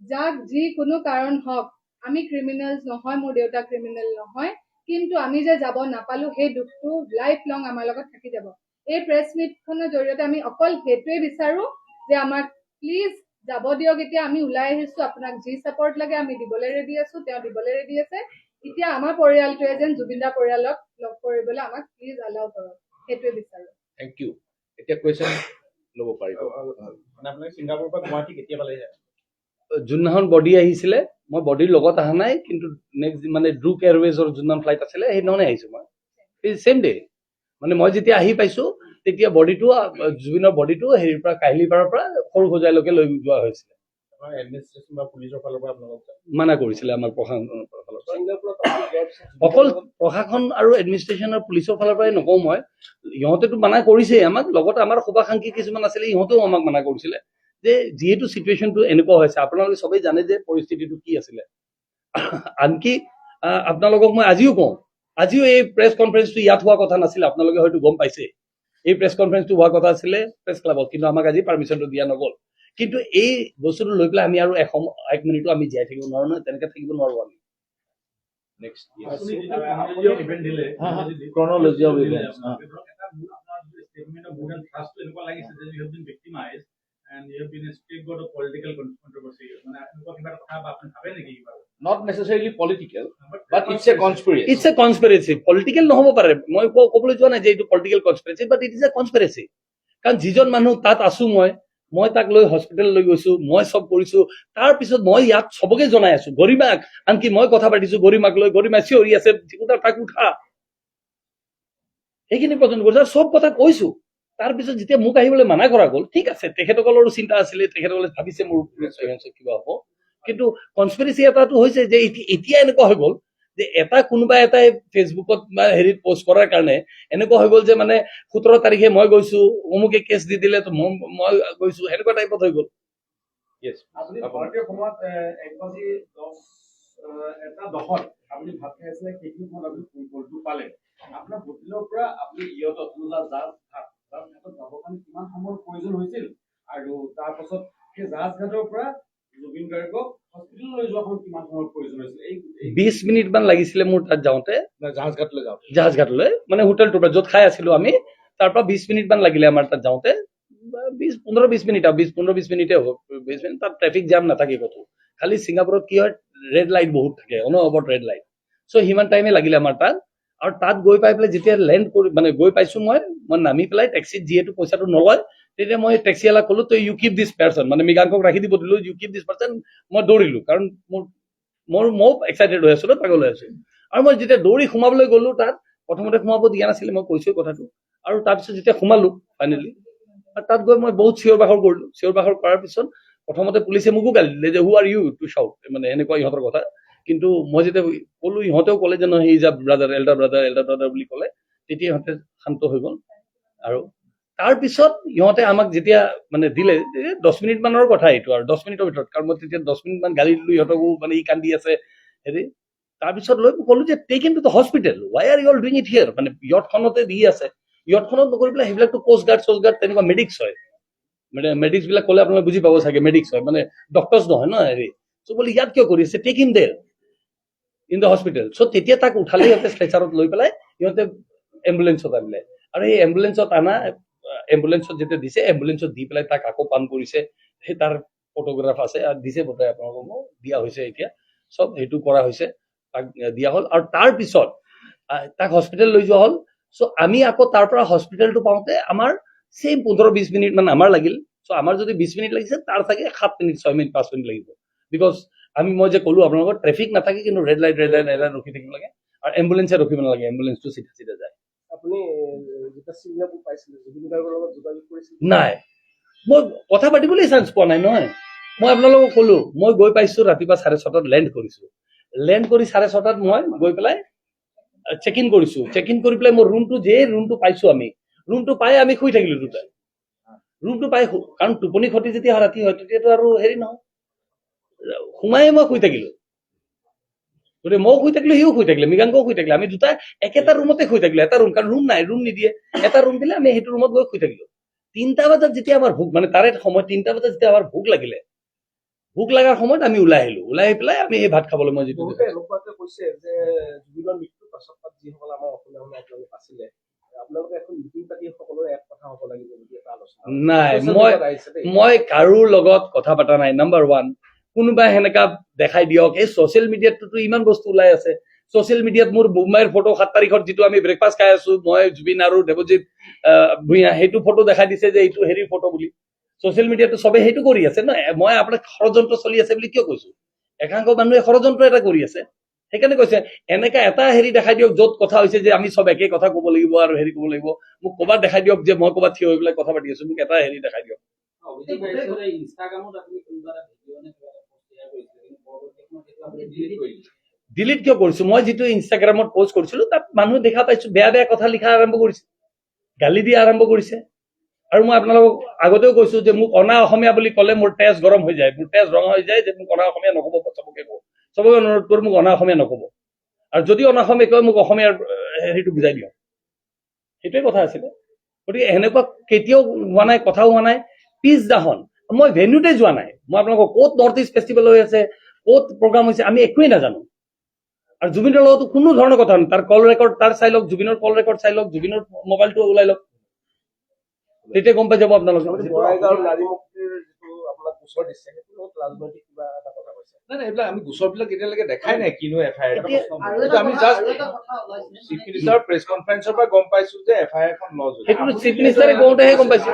যাক যিকোনো কাৰণ হওক, আমি ক্ৰিমিনেলছ নহয়, মোৰ দেউতা ক্ৰিমিনেল নহয়, কিন্তু আমি যে যাব নাপালো সেই দুখটো লাইফ লং আমাৰ লগত থাকি যাব। এই প্ৰেছ মিটখনৰ জৰিয়তে আমি অকল সেইটোৱে বিচাৰো যে আমাক প্লিজ যাব দিয়ক। এতিয়া আমি ওলাই আহিছো, আপোনাক যি ছাপৰ্ট লাগে আমি দিবলৈ ৰেডি আছো, তেওঁ দিবলৈ ৰেডি আছে। এতিয়া আমাৰ পৰিয়ালটোৱে যেন জুবিন দাৰ পৰিয়ালক লগ কৰিবলৈ আমাক প্লিজ এলাও কৰক, সেইটোৱে বিচাৰো। Thank U. এতিয়া কুৱেশ্যন ল'ব পাৰিব। মানে আপোনালোকে ছিংগাপুৰৰ পৰা গুৱাহাটী কেতিয়া পালেহি? যোনদিনাখন বডি আহিছিলে, মই বডিৰ লগত অহা নাই, কিন্তু নেক্সট মানে ড্ৰুক এয়াৰৱেজৰ যোনদিনাখন ফ্লাইট আছিলে সেইদিনাখনে আহিছো মই, ছেম ডে। মানে মই যেতিয়া আহি পাইছো তেতিয়া বডিটো, জুবিনৰ বডিটো হেৰিৰ পৰা, কাহিলীপাৰাৰ পৰা সৰু সজাইলৈকে লৈ যোৱা হৈছিলে। এডমিনিষ্ট্ৰেশ্যন বা পুলিচৰ ফালৰ পৰা আপোনালোকক মানা কৰিছিলে আমাৰ প্ৰশাসনৰ ফালৰ পৰা। অকল প্ৰশাসন আৰু এডমিনিষ্ট্ৰেশ্যন আৰু পুলিচৰ ফালৰ পৰাই নকওঁ মই, ইহঁতেতো মানা কৰিছেই আমাক, লগতে আমাৰ শুভাকাংক্ষী কিছুমান আছিলে, ইহঁতেও আমাক মানা কৰিছিলে যে যিহেতু চিটুৱেশ্যনটো এনেকুৱা হৈছে, আপোনালোকে সবেই জানে যে পৰিস্থিতিটো কি আছিলে। আনকি আপোনালোকক মই আজিও কওঁ, আজিও এই প্ৰেছ কনফাৰেন্সটো ইয়াত হোৱা কথা নাছিলে, আপোনালোকে হয়তো গম পাইছে। এই প্ৰেছ কনফাৰেন্সটো হোৱা কথা আছিলে প্ৰেছ ক্লাবত, কিন্তু আমাক আজি পাৰ্মিশ্যনটো দিয়া নগ'ল। কিন্তু এই বস্তুটো লৈ পেলাই আমি আৰু 1 মিনিটো আমি জীয়াই থাকিব নোৱাৰো নহয়, তেনেকে থাকিব নোৱাৰো আমি। নেক্সট ইভেন্ট দিলে chronology of events. Not necessarily political, but it's a conspiracy. It's a conspiracy. Political নহ'ব পাৰে, মই ক'বলৈ যোৱা নাই যে এইটো political conspiracy, but it is a conspiracy. কাৰণ যিজন মানুহ তাত আছো, মই তাক লৈ হস্পিটেল লৈ গৈছো, মই চব কৰিছো, তাৰ পিছত মই ইয়াত চবকে জনাই আছো, গৰিমাক আনকি মই কথা পাতিছো গৰিমাক লৈ, গৰিমা চিঞৰি আছে তাক উঠা, সেইখিনি পৰ্যন্ত কৰিছো, চব কথা কৈছো। তাৰপিছত যেতিয়া মোক আহিবলৈ মানা কৰা গ'ল, ঠিক আছে, তেখেতসকলৰো চিন্তা আছিলে, তেখেতসকলে ভাবিছে মোৰ কিবা হ'ব। কিন্তু কনস্পিৰেচি এটাটো হৈছে যে এতিয়া এনেকুৱা হৈ গ'ল যে কোনোবা এটাই ফেচবুকত বা হেৰিত পোষ্ট কৰাৰ কাৰণে এনেকুৱা হৈ গ'ল যে মানে 17 তাৰিখে মই গৈছো, অমুকে কেছ দি দিলে তো মই গৈছো, এনেকুৱা টাইপত হৈ গ'ল। Yes. আপুনি ভাৰতীয় সময়ত 1:10 আপুনি ভাত খাই আছিলে, সেইটো সময়ত আপুনি ফোন কলটো পালে। আপোনাৰ হোটেলৰ পৰা আপুনি ইয়াত জাহাজঘাটত যাবৰ কাৰণে কিমান সময়ৰ প্ৰয়োজন হৈছিল, আৰু তাৰপাছত সেই জাহাজঘাটৰ পৰা জুবিন গাৰ্গক হস্পিটেললৈ যোৱা কিমান সময়ৰ প্ৰয়োজন হৈছিল? 20 মিনিট মান লাগিছিলে মোৰ তাত যাওঁতে, জাহাজঘাটলৈ যাওঁ, জাহাজঘাটলৈ মানে হোটেলটোৰ পৰা য'ত খাই আছিলো আমি, তাৰ পৰা 20 মিনিট মান লাগিলে আমাৰ তাত যাওঁতে। 15-20 মিনিট আৰু 15-20 মিনিটে হ'ব, 20 মিনিট। তাত ট্ৰেফিক জাম নাথাকে ক'তো, খালি ছিংগাপুৰত কি হয়, ৰেড লাইট বহুত থাকে, অনবৰত ৰেড লাইট। চ' সিমান টাইমে লাগিলে আমাৰ তাত। আৰু তাত গৈ পাই পেলাই যেতিয়া লেণ্ড কৰি মানে গৈ পাইছো, মই নামি পেলাই টেক্সিত যিহেতু পইচাটো নলয়, তেতিয়া মই টেক্সিৱালাক ক'লো, তই ইউ কিপ দিছ পাৰ্চন, মানে মৃগাংকক ৰাখি দিব দিলো, ইউ কিপ দিছ পাৰ্চন। মই দৌৰিলো, কাৰণ মই এক্সাইটেড হৈ আছো, পাগল হৈ আছো। আৰু মই যেতিয়া দৌৰি সোমাবলৈ গ'লো তাত, প্ৰথমতে সোমাব দিয়া নাছিলে, মই কৈছোৱে কথাটো। আৰু তাৰপিছত যেতিয়া সোমালো ফাইনেলি, তাত গৈ মই বহুত চিঞৰ বাখৰ কৰিলো। চিঞৰ বাখৰ কৰাৰ পিছত প্ৰথমতে পুলিচে মোকো গালি দিলে যে হু আৰ ইউ টু শাউট, মানে এনেকুৱা ইহঁতৰ কথা। কিন্তু মই যেতিয়া ক'লো, ইহঁতেও ক'লে যে নহয়, is a brother, elder brother বুলি ক'লে, তেতিয়া ইহঁতে শান্ত হৈ গ'ল। আৰু তাৰপিছত ইহঁতে আমাক যেতিয়া মানে দিলে 10 মিনিট মানৰ কথা এইটো, আৰু 10 মিনিটৰ ভিতৰত, কাৰণ মই তেতিয়া 10 মিনিট মান গালি দিলো ইহঁতকো, মানে ই কান্দি আছে হেৰি। তাৰপিছত লৈ ক'লো যে take him to the hospital, why are you all doing it here, মানে ইয়টখনতে দি আছে, ইয়টখনত নকৰি পেলাই সেইবিলাকতো কোষ্ট গাৰ্ড তেনেকুৱা মেডিক্স হয়, মানে মেডিক্স বিলাক ক'লে আপোনালোকে বুজি পাব চাগে, মেডিক্স হয়, মানে ডক্টৰ্ছ নহয় ন হেৰি। চ' বোলে ইয়াত কিয় কৰিছে, টেক হিম দেৰ ইন দ্য হস্পিটেল। চ' তেতিয়া তাক উঠালে সিহঁতে ষ্ট্ৰেচাৰত লৈ পেলাই সিহঁতে এম্বুলেঞ্চত আনিলে। আৰু এই এম্বুলেঞ্চত এম্বুলেঞ্চত যেতিয়া দিছে, এম্বুলেঞ্চত দি পেলাই তাক আকৌ পান কৰিছে, সেই তাৰ ফটোগ্ৰাফ আছে আৰু দিছে বোধহয় আপোনালোকক, দিয়া হৈছে এতিয়া, চব সেইটো কৰা হৈছে, তাক দিয়া হ'ল। আৰু তাৰ পিছত তাক হস্পিটেল লৈ যোৱা হ'ল। চ' আমি আকৌ তাৰ পৰা হস্পিটেলটো পাওঁতে আমাৰ চেম 15-20 মিনিট মান আমাৰ লাগিল। চ' আমাৰ যদি 20 মিনিট লাগিছে, তাৰ চাগে 7 মিনিট 6 মিনিট 5 মিনিট লাগিব, বিকজ মই যে ক'লো আপোনালোকৰ ট্ৰেফিক নাথাকে, কিন্তু ৰেড লাইট ৰখি থাকিব লাগে, আৰু এম্বুলেঞ্চে ৰখিব নালাগে, এম্বুলেঞ্চটো চিধা যায়। আপুনি যেতিয়া চিংগাপুৰ পাইছিলে, জুবিন গাৰ্গৰ লগত যোগাযোগ কৰিছিল? নাই, মই কথা পাতিবলৈ চান্স পোৱা নাই নহয়। মই আপোনালোকক ক'লো, মই গৈ পাইছো ৰাতিপুৱা 6:30 লেণ্ড কৰিছো। লেণ্ড কৰি 6:30 মই গৈ পেলাই চেক ইন কৰিছো। চেক ইন কৰি পেলাই মোৰ ৰুমটো পাইছো, আমি ৰুমটো পাই আমি শুই থাকিলো দুটাই। ৰুমটো পাই, কাৰণ টোপনি ক্ষতি যেতিয়া ৰাতি হয়, তেতিয়াতো আৰু হেৰি নহয়, সোমাই মই শুই থাকিলো। গতিকে ময়ো শুই থাকিলো, সিও শুই থাকিলে, মৃগাংকও শুই থাকিলে, আমি দুটা একেটা ৰুমতে শুই থাকিলো। এটা ৰুম, কাৰণ ৰুম নাই, ৰুম নিদিয়ে, এটা ৰুম দিলে, আমি সেইটো ৰুমত গৈ শুই থাকিলো। 3টা বজাত যেতিয়া আমাৰ ভোক, মানে তাৰে সময় 3টা বজাত যেতিয়া আমাৰ ভোক লাগিলে, ভোক লগাৰ সময়ত আমি ওলাই আহিলো। ওলাই আহি পেলাই আমি সেই ভাত খাবলৈ, মই যিটো বহুতে এনেকুৱাকে কৈছে যে জুবিনৰ মৃত্যুৰ পাছত যিসকল আমাৰ অসমীয়া আপোনালোক আছিলে, আপোনালোকে এখন মিটিং পাতি সকলোৰে এক কথা হ'ব লাগিব বুলি এটা আলোচনা। নাই, Social media ত আহিছে দেই। মই কাৰোৰ লগত কথা পতা নাই। নাম্বাৰ 1, কোনোবাই সেনেকা দেখাই দিয়ক। এই ছচিয়েল মিডিয়াততো ইমান বস্তু ওলাই আছে। ছচিয়েল মিডিয়াত মোৰ মুম্বাইৰ ফটো 7 তাৰিখত যিটো আমি ব্ৰেকফাষ্ট খাই আছো, মই জুবিন আৰু দেৱজিৎ ভূঞা, সেইটো ফটো দেখাই দিছে যে এইটো হেৰি ফটো বুলি। ছচিয়েল মিডিয়াতো চবে সেইটো কৰি আছে ন। মই আপোনাক ষড়যন্ত্ৰ চলি আছে বুলি কিয় কৈছো? একাংশ মানুহে ষড়যন্ত্ৰ এটা কৰি আছে, সেইকাৰণে কৈছে এনেকা এটা হেৰি দেখাই দিয়ক য'ত কথা হৈছে যে আমি চব একে কথা ক'ব লাগিব আৰু হেৰি ক'ব লাগিব। মোক ক'ৰবাত দেখাই দিয়ক যে মই ক'ৰবাত থিয় হৈ পেলাই কথা পাতি আছো, মোক এটা হেৰি দেখাই দিয়ক। ডিলিট কিয় কৰিছো? মই যিটো ইনষ্টাগ্ৰামত পোষ্ট কৰিছিলো, তাত মানুহে দেখা পাইছো বেয়া বেয়া কথা লিখা আৰম্ভ কৰিছে, গালি দিয়া আৰম্ভ কৰিছে। আৰু মই আপোনালোকক আগতেও কৈছো যে মোক অনা অসমীয়া বুলি ক'লে মোৰ তেজ গৰম হৈ যায়, মোৰ তেজ ৰঙা হৈ যায়, যে মোক অনা অসমীয়া নক'ব। চবকে অনুৰোধ কৰো, মোক অনা অসমীয়া নক'ব। আৰু যদি অনা অসমীয়া কয়, মোক অসমীয়াৰ হেৰিটো বুজাই দিয়ক। সেইটোৱে কথা আছিলে। গতিকে এনেকুৱা কেতিয়াও হোৱা নাই, কথাও হোৱা নাই। পিছদিনাখন মই ভেন্যুতে যোৱা নাই। মই আপোনালোকক ক'ত নৰ্থ ইষ্ট ফেষ্টিভেল হৈ আছে, ক'ত প্ৰগ্ৰাম হৈছে, আমি একোৱেই নাজানো। আৰু জুবিনৰ লগতো কোনো ধৰণৰ কথা নাই। তাৰ কল ৰেকৰ্ড তাৰ চাই লওক, জুবিনৰ কল ৰেকৰ্ড চাই লওক, জুবিনৰ মোবাইলটো ওলাই লওক, তেতিয়া গম পাই যাব আপোনালোকে। বঙাইগাঁৱৰ নাৰী মুক্তিৰ যিটো আপোনাক গোচৰ দিছে, সেইটো লগত ৰাজনৈতিক কিবা এটা কথা কৈছে? নাই, এইবিলাক আমি গোচৰবিলাক এতিয়ালৈকে দেখাই নাই, কিনো FIR। আমি চিফ মিনিষ্টাৰ প্ৰেছ কনফাৰেন্সৰ পৰা গম পাইছো যে FIR এখন লজ হৈছে। সেইটো চিফ মিনিষ্টাৰে কওঁতেহে গম পাইছো।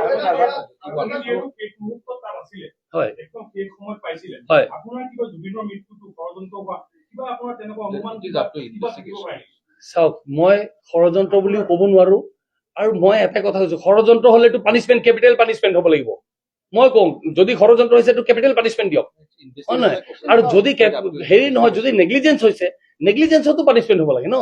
হয়, হয়। চাওক, মই ষড়যন্ত্ৰ বুলিও ক'ব নোৱাৰো। আৰু মই এটা কথা কৈছো, ষড়যন্ত্ৰ হলেতো পানিচমেণ্ট, কেপিটেল পানিচমেণ্ট হ'ব লাগিব। মই কওঁ, যদি ষড়যন্ত্ৰ হৈছে তো কেপিটেল পানিচমেণ্ট দিয়ক, হয় নহয়? আৰু যদি হেৰি নহয়, যদি নেগলিজেঞ্চ হৈছে, নেগলিজেঞ্চতো পানিচমেণ্ট হ'ব লাগে ন।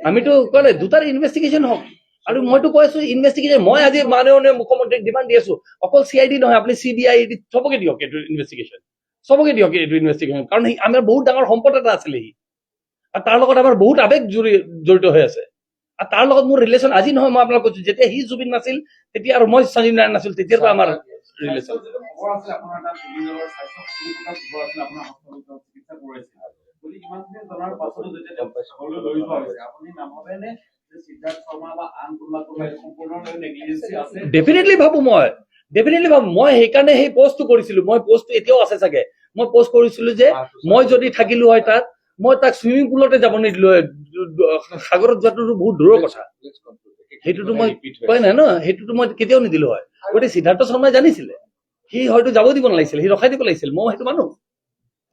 আমিতো ক'লে দুটাৰ ইনভেষ্টিগেশ্যন হওক। আৰু মইতো কৈ আছো ইনভেষ্টিগেশ্যন, মই আজি মাননীয় মুখ্যমন্ত্ৰীক ডিমাণ্ড দি আছো, অকল CID নহয়, আপুনি CBI চবকে দিয়ক এইটো ইনভেষ্টিগেশ্যন, চবকে দিয়ক এইটো ইনভেষ্টিগেশ্যন। কাৰণ আমাৰ বহুত ডাঙৰ সম্পদ এটা আছিলে সি, আৰু তাৰ লগত আমাৰ বহুত আৱেগ জড়িত হৈ আছে। আৰু তাৰ লগত মোৰ ৰিলেশ্যন আজি নহয়, মই আপোনাক কৈছো, যেতিয়া সি জুবিন নাছিল তেতিয়া, আৰু মই সঞ্জীৱ নাৰায়ণ নাছিল, তেতিয়াৰ পৰা আমাৰ ৰিলেশ্যন। ডেফিনেটলি ভাবো মই সেইকাৰণে সেই পষ্টটো কৰিছিলো। মই পষ্টটো এতিয়াও আছে চাগে, মই পষ্ট কৰিছিলো যে মই যদি থাকিলো হয় তাত, মই তাক চুইমিং পুলতে যাব নিদিলো হয়। সাগৰত যোৱাটো বহুত দূৰৰ কথা, সেইটোতো মই কয় নাই ন, সেইটোতো মই কেতিয়াও নিদিলো হয়। গতিকে সিদ্ধাৰ্থ শৰ্মাই জানিছিলে, সি হয়তো যাব দিব নালাগিছিল, সি ৰখাই দিব লাগিছিল, মই সেইটো মানো।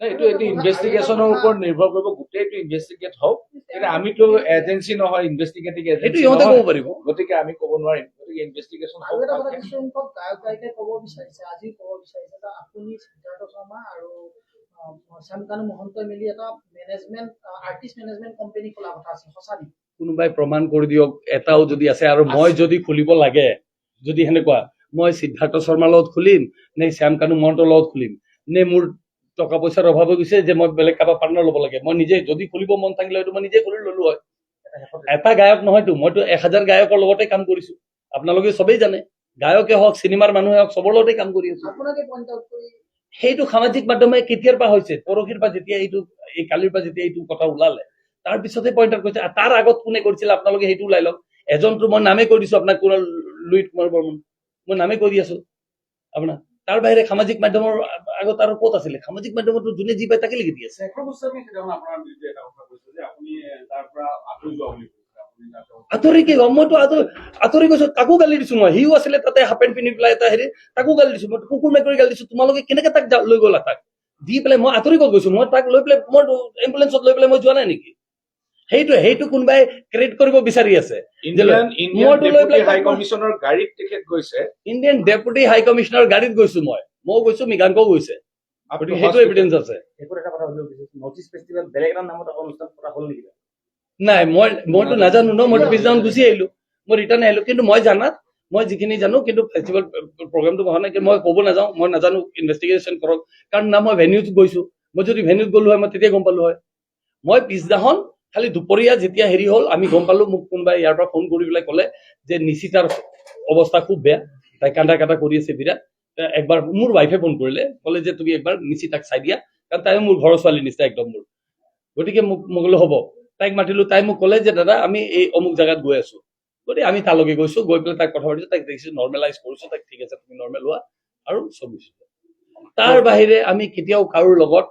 এইটো ইনভেষ্টিগেশ্যনৰ ওপৰত নিৰ্ভৰ কৰিব, গোটেইটো ইনভেষ্টিগেট হওক। কিন্তু আমিতো এজেঞ্চি নহয়, ইনভেষ্টিগেটিং সেইটো এজেঞ্চি ইহঁতে নহয়, ক'ব পাৰিব। গতিকে আমি ক'ব নোৱাৰিম। গতিকে ইনভেষ্টিগেশ্যন আৰু হওক এটা কথা ভালকে। কিছুসংখ্যক গায়ক গায়িকাই ক'ব বিচাৰিছে, আজি ক'ব বিচাৰিছে যে আপুনি সিদ্ধাৰ্থ শৰ্মা আৰু শ্যামকানু মহন্তই মিলি এটা মেনেজমেণ্ট আৰ্টিষ্ট মেনেজমেণ্ট কোম্পানী খোলা কথা আছে, সঁচা নেকি? কোনোবাই প্ৰমাণ কৰি দিয়ক এটাও যদি আছে, আৰু মই যদি খুলিব লাগে, যদি সেনেকুৱা, মই সিদ্ধাৰ্থ শৰ্মাৰ লগত খুলিম নে শ্যামকানু মহন্তৰ লগত খুলিম, নে মোৰ টকা পইচাৰ অভাৱ হৈ গৈছে যে মই বেলেগ কাৰোবাৰ পাৰ্টনাৰ ল'ব লাগে, মই নিজে যদি খুলিব মন থাকিলে হয়তো মই নিজে খুলি ল'লো হয়। এটা গায়ক নহয়তো, মইতো 1000 গায়কৰ লগতে কাম কৰিছো, আপোনালোকে চবেই জানে। গায়কে হওক, চিনেমাৰ মানুহে হওক, চবৰ লগতে কাম কৰি আছো। আপোনাকে পইণ্ট আউট কৰি সেইটো সামাজিক মাধ্যমে কেতিয়াৰ পৰা হৈছে, পৰহিৰ পৰা যেতিয়া এই কালিৰ পৰা যেতিয়া এইটো কথা ওলালে, তাৰ পিছতে পইণ্ট আউট কৰিছে। তাৰ আগত কোনে কৰিছিল আপোনালোকে সেইটো ওলাই লওক। এজনটো মই নামে কৈ দিছো আপোনাক, লুইত কুমাৰ বৰ্মন, মই নামে কৈ দি আছো আপোনাৰ। তাৰ বাহিৰে সামাজিক মাধ্যমৰ আগত আৰু ক'ত আছিলে? সামাজিক মাধ্যমতো যোনে যি পায় তাকে লিখি দি আছে। শেখৰ গোস্বামী সেইদিনাখন আপোনাৰ বিৰুদ্ধে এটা কথা কৈছে যে আপুনি তাৰ পৰা আঁতৰি যোৱা বুলি কৈছে। আপুনি তাৰ পৰা আঁতৰি কি মইতো আঁতৰি গৈছো, তাকো গালি দিছো মই। সিও আছিলে তাতে হাফ পেণ্ট পিন্ধি পেলাই এটা হেৰি, তাকো গালি দিছো মই। কুকুৰ মেকুৰী গালি দিছো, তোমালোকে কেনেকে তাক লৈ গ'লা? তাক দি পেলাই মই আঁতৰি ক'ত গৈছো? মই তাক লৈ পেলাই মই এম্বুলেঞ্চত লৈ পেলাই মই যোৱা নাই নেকি? সেইটো কোনোবাই ক্ৰিয়েট কৰিব বিচাৰি আছে। ইণ্ডিয়ান মইতো লৈ ডেপুটি হাই পেলাই কমিছনৰ গাড়ীত তেখেত গৈছে। ইণ্ডিয়ান ডেপুটি হাই কমিছনাৰ গাড়ীত গৈছো মইও গৈছো, মৃগাংকও গৈছে। গতিকে সেইটো এভিডেঞ্চ আছে। এইবোৰ এটা কথা সুধিব বিচাৰিছো, নৰ্থ ইষ্ট ফেষ্টিভেল বেলেগ এটা নামত আকৌ অনুষ্ঠান পতা হ'ল নেকি? নাই, মইতো নাজানো ন, মইতো পিছদিনাখন গুচি আহিলো, মই ৰিটাৰ্ণ আহিলো। কিন্তু মই জানাত, মই যিখিনি জানো, কিন্তু ফেষ্টিভেল প্ৰগ্ৰামটো হোৱা নাই, কিন্তু মই ক'ব নাযাওঁ, মই নাজানো, ইনভেষ্টিগেশ্যন কৰক। কাৰণ না মই ভেনিউত গৈছো, মই যদি ভেনিউত গ'লো হয় মই তেতিয়া গম পালো হয়। মই পিছদিনাখন খালি দুপৰীয়া যেতিয়া হেৰি হ'ল, আমি গম পালো, মোক কোনোবাই ইয়াৰ পৰা ফোন কৰি পেলাই ক'লে যে নিশিতাৰ অৱস্থা খুব বেয়া, তাই কান্দা কৰি আছে বিৰাট। একবাৰ মোৰ ৱাইফে ফোন কৰিলে, ক'লে যে তুমি একবাৰ নিশিতাক চাই দিয়া, কাৰণ তাইও মোৰ ঘৰৰ ছোৱালী নিচিনা একদম মোৰ। গতিকে মই ক'লো হ'ব, তাইক মাতিলো। তাই মোক ক'লে যে দাদা আমি এই অমুক জাগাত গৈ আছো। গতিকে আমি তালৈকে গৈছো, গৈ পেলাই তাইক কথা পাতিছো, তাইক দেখিছো, নৰ্মেলাইজ কৰিছো, তাইক ঠিক আছে তুমি নৰ্মেল হোৱা, আৰু চব গৈছো। তাৰ বাহিৰে আমি কেতিয়াও কাৰোৰ লগত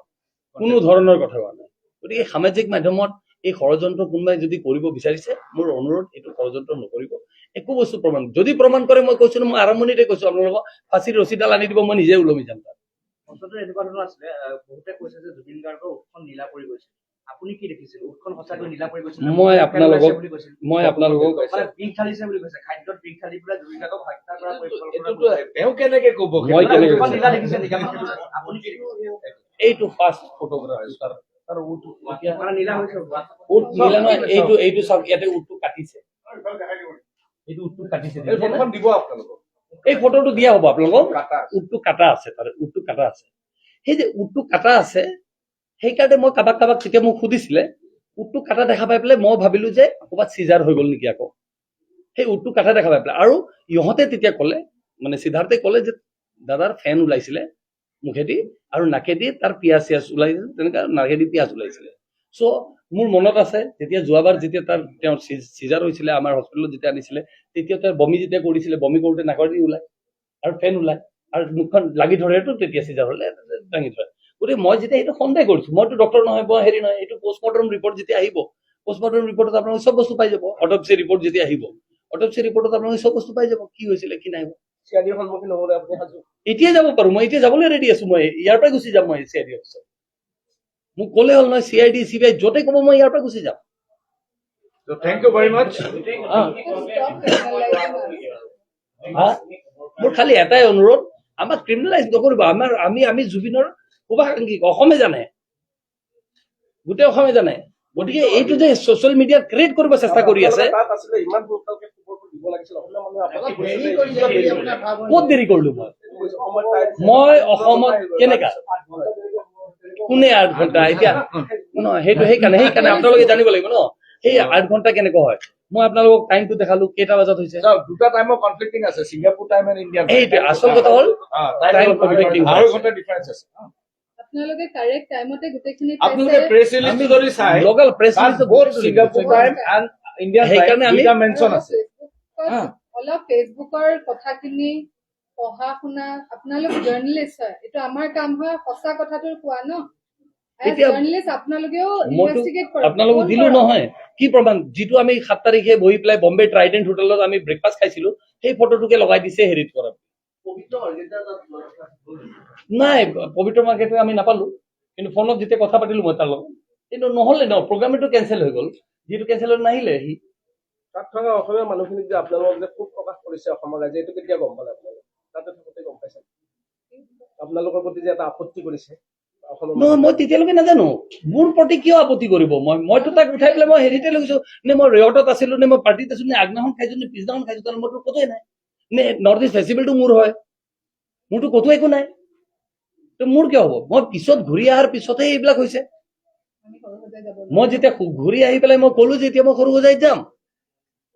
কোনো ধৰণৰ কথা কোৱা নাই। গতিকে সামাজিক মাধ্যমত এই ষড়যন্ত্ৰ কোনোবাই যদি কৰিব বিচাৰিছে, মোৰ অনুৰোধ এইটো ষড়যন্ত্ৰ নকৰিব। একো বস্তু প্ৰমাণ, যদি প্ৰমাণ কৰে, মই কৈছিলো, মই আৰম্ভণিতে কৈছো আপোনালোকক, ফাঁচীৰ ৰছীডাল আনি দিব, মই নিজে ওলমি যাম তাত। অন্তত এনেকুৱা ধৰণৰ আছিলে, বহুতে কৈছে যে জুবিন গাৰ্গৰ উৎখন নীলা পৰি গৈছে। আপুনি কি দেখিছিল? উৎখন সঁচাকৈ নীলা পৰি গৈছিল? মই আপোনালোকক বুলি কৈছিল, কৈছো, মানে বিষ ঢালিছে বুলি কৈছে, খাদ্যত বিষ ঢালি পেলাই জুবিন গাৰ্গক হত্যা কৰা এইটোতো তেওঁ কেনেকে ক'ব? মই কেনেকে উৎখন কৈছো? নীলা দেখিছে নেকি আপুনি? কি এইটো ফাৰ্ষ্ট ফটোগ্ৰাফ, তাৰ উটটো এতিয়া মানে নীলা হৈছে? উট নীলা নহয়, এইটো চাওক, ইয়াতে উটটো কাটিছে, এইটো উটটো কাটিছে। এই ফটোখন দিব আপোনালোকক। এই ফটোটো দিয়া হ'ব আপোনালোকক। কাটা। উটটো কাটা আছে, তাৰে উটটো কাটা আছে। সেই যে উটটো কাটা আছে, সেইকাৰণে মই কাবাক যেতিয়া মোক সুধিছিলে, উটটো কাটা দেখা পাই পেলাই মই ভাবিলো যে ক'ৰবাত চিজাৰ হৈ গ'ল নেকি আকৌ। সেই উটটো কাটা দেখা পাই পেলাই, আৰু ইহঁতে তেতিয়া ক'লে, মানে সিদ্ধাৰ্থে ক'লে যে দাদাৰ ফেন ওলাইছিলে মুখেদি, আৰু নাকেদি তাৰ পিয়াজ ওলাইছিল, তেনেকুৱা নাকেদি পিয়াজ ওলাইছিলে। চ' মোৰ মনত আছে, যেতিয়া যোৱাবাৰ যেতিয়া তেওঁৰ চিজাৰ হৈছিলে, আমাৰ হস্পিটেলত যেতিয়া আনিছিলে, তেতিয়া তাৰ বমি যেতিয়া কৰিছিলে, বমি কৰোঁতে নাকেদি ওলাই আৰু ফেন ওলাই, আৰু মুখখন লাগি ধৰেতো, তেতিয়া চিজাৰ হ'লে দাঙি ধৰে। গতিকে মই যেতিয়া এইটো সন্দেহ কৰিছো, মইতো ডক্টৰ নহয়, মই হেৰি নহয়, এইটো পষ্টমৰ্টম ৰিপৰ্ট যেতিয়া আহিব, পষ্টমৰ্টম ৰিপৰ্টত আপোনালোকে চব বস্তু পাই যাব। অটপচি ৰিপৰ্ট যেতিয়া আহিব, অটপচি ৰিপৰ্টত আপোনালোকে চব বস্তু পাই যাব, কি হৈছিলে কি নাই। চিআইডিৰ সন্মুখীন হ'বলৈ আপুনি সাজু? এতিয়াই যাব পাৰো, মই এতিয়া যাবলৈ ৰেডি আছো। মই ইয়াৰ পৰাই গুচি যাম, মই চিআইডি অফিচত। মোক ক'লে হ'ল নহয়, চিআইডি CBI য'তে ক'ব, মই ইয়াৰ পৰা গুচি যাম। Thank you very much. Stop criminalizing us. মোৰ খালি এটাই অনুৰোধ, আমাক ক্ৰিমিনেলাইজ নকৰিব। আমি জুবিনৰ শুভাকাংক্ষী, অসমে জানে, গোটেই অসমে জানে। গতিকে এইটো যে ছচিয়েল মিডিয়াত ক্ৰিয়েট কৰিব চেষ্টা কৰি আছে, তাত আছিলে, ইমান সোনকালে খবৰটো দিব লাগিছিল, অসমীয়া মানুহে আপোনাক দেৰি কৰিছে বুলি আপোনাৰ ভাৱ হয়? ক'ত দেৰি কৰিলো মই অসমত কেনেকা, কোনে 8 ঘণ্টা এতিয়া নহয়, সেইকাৰণে আপোনালোকে জানিব লাগিব ন, সেই 8 ঘণ্টা কেনেকুৱা হয়। মই আপোনালোকক টাইমটো দেখালো, কেইটা বজাত হৈছে। দুটা টাইমৰ কনফ্লিক্টিং আছে, ছিংগাপুৰ টাইম এণ্ড ইণ্ডিয়ান। এইটোৱে আচল কথা হ'ল, টাইম কনফ্লিক্টিং হয়। 2 ঘণ্টা ডিফাৰেন্স আছে। আপোনালোকে কাৰেক্ট টাইমতে গোটেইখিনি আপোনালোকে পাইছে। প্ৰেছ ৰিলিজটো যদি চাই, local press both Singapore time and Indian সেইকাৰণে টাইম আমি- দুটা মেনশ্যন আছে। অলপ ফেচবুকৰ কথাখিনি পঢ়া শুনা, আপোনালোক জাৰ্নেলিষ্ট হয়, এইটো আমাৰ কাম হয় সঁচা কথাটো কোৱা ন। এতিয়া জাৰ্নেলিষ্ট আপোনালোকেও মইতো ইনভেষ্টিগেট কৰক, আপোনালোকক ফোন দিলো কৰক। নহয়, কি প্ৰমাণ? যিটো আমি 7 তাৰিখে বহি পেলাই বম্বে ট্ৰাইডেণ্ট হোটেলত আমি ব্ৰেকফাষ্ট খাইছিলো, সেই ফটোটোকে লগাই দিছে হেৰিত কৰা। নাই, পবিত্ৰ মাৰ্কেটে আমি নাপালো, কিন্তু ফোনত যেতিয়া কথা পাতিলো মই তাৰ লগত, কিন্তু নহ'লে ন প্ৰগ্ৰামটো কেঞ্চেল হৈ গ'ল, যিহেতু কেঞ্চেল হৈ নাহিলে সি। তাত থকা অসমীয়া মানুহখিনিক যে আপোনালোকক যে ক্ষোভ প্ৰকাশ কৰিছে অসমৰ ৰাইজে, এইটো কেতিয়া গম পালে আপোনালোকে? তাতে থাকোঁতে গম পাইছে? আপোনালোকৰ প্ৰতি যে এটা আপত্তি কৰিছে অসমৰ নহয় মই তেতিয়ালৈকে নাজানো মোৰ প্ৰতি কিয় আপত্তি কৰিব। মইতো তাক উঠাই পেলাই মই হেৰিতে লৈ গৈছো, নে মই ৰেয়টত আছিলো, নে মই পাৰ্টিত আছিলো, নে আগদিনাখন খাইছো, নে পিছদিনাখন খাইছো, তাৰ মোৰতো ক'তোৱে নাই। নে নৰ্থ ইষ্ট ফেষ্টিভেলটো মোৰ হয়, মোৰতো ক'তো একো নাই। তো মোৰ কিয় হ'ব? মই পিছত ঘূৰি অহাৰ পিছতহে এইবিলাক হৈছে। আমি সৰু সজাই যাব মই যেতিয়া ঘূৰি আহি পেলাই মই ক'লো যে এতিয়া মই সৰু সজাইত যাম,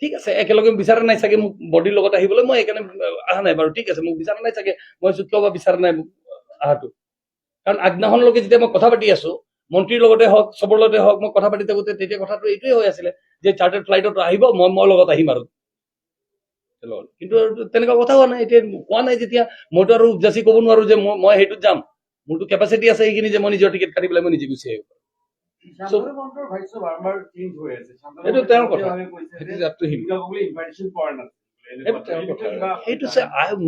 ঠিক আছে, একেলগে বিচৰা নাই চাগে মোক বডিৰ লগত আহিবলৈ, মই সেইকাৰণে অহা নাই বাৰু, ঠিক আছে, মোক বিচৰা নাই চাগে, মই কিয় বা বিচৰা নাই মোক অহাটো। কাৰণ আগদিনাখনলৈকে যেতিয়া মই কথা পাতি আছো, মন্ত্ৰীৰ লগতে হওক চবৰ লগতে হওক, মই কথা পাতি থাকোঁতে তেতিয়া কথাটো এইটোৱে হৈ আছিলে যে চাৰ্টাৰ্ড ফ্লাইটত আহিব, মই লগত আহিম আৰু। কিন্তু তেনেকুৱা কথা হোৱা নাই। এতিয়া কোৱা নাই যেতিয়া মইতো আৰু উপজাচি ক'ব নোৱাৰো যে মই সেইটোত যাম। মোৰতো কেপাচিটি আছে সেইখিনি যে মই নিজৰ টিকেট কাটি পেলাই মই নিজে গুচি আহিব পাৰোঁ। শান্তনু মহন্তৰ ভাষ্য বাৰম্বাৰ চেঞ্জ হৈ আছে। এইটো তেওঁৰ কথা। কৈছে সেইটো যে up to him। ইনভাইটেশ্যন পোৱা নাছিল। সেইটো তেওঁৰ কথা। সেইটো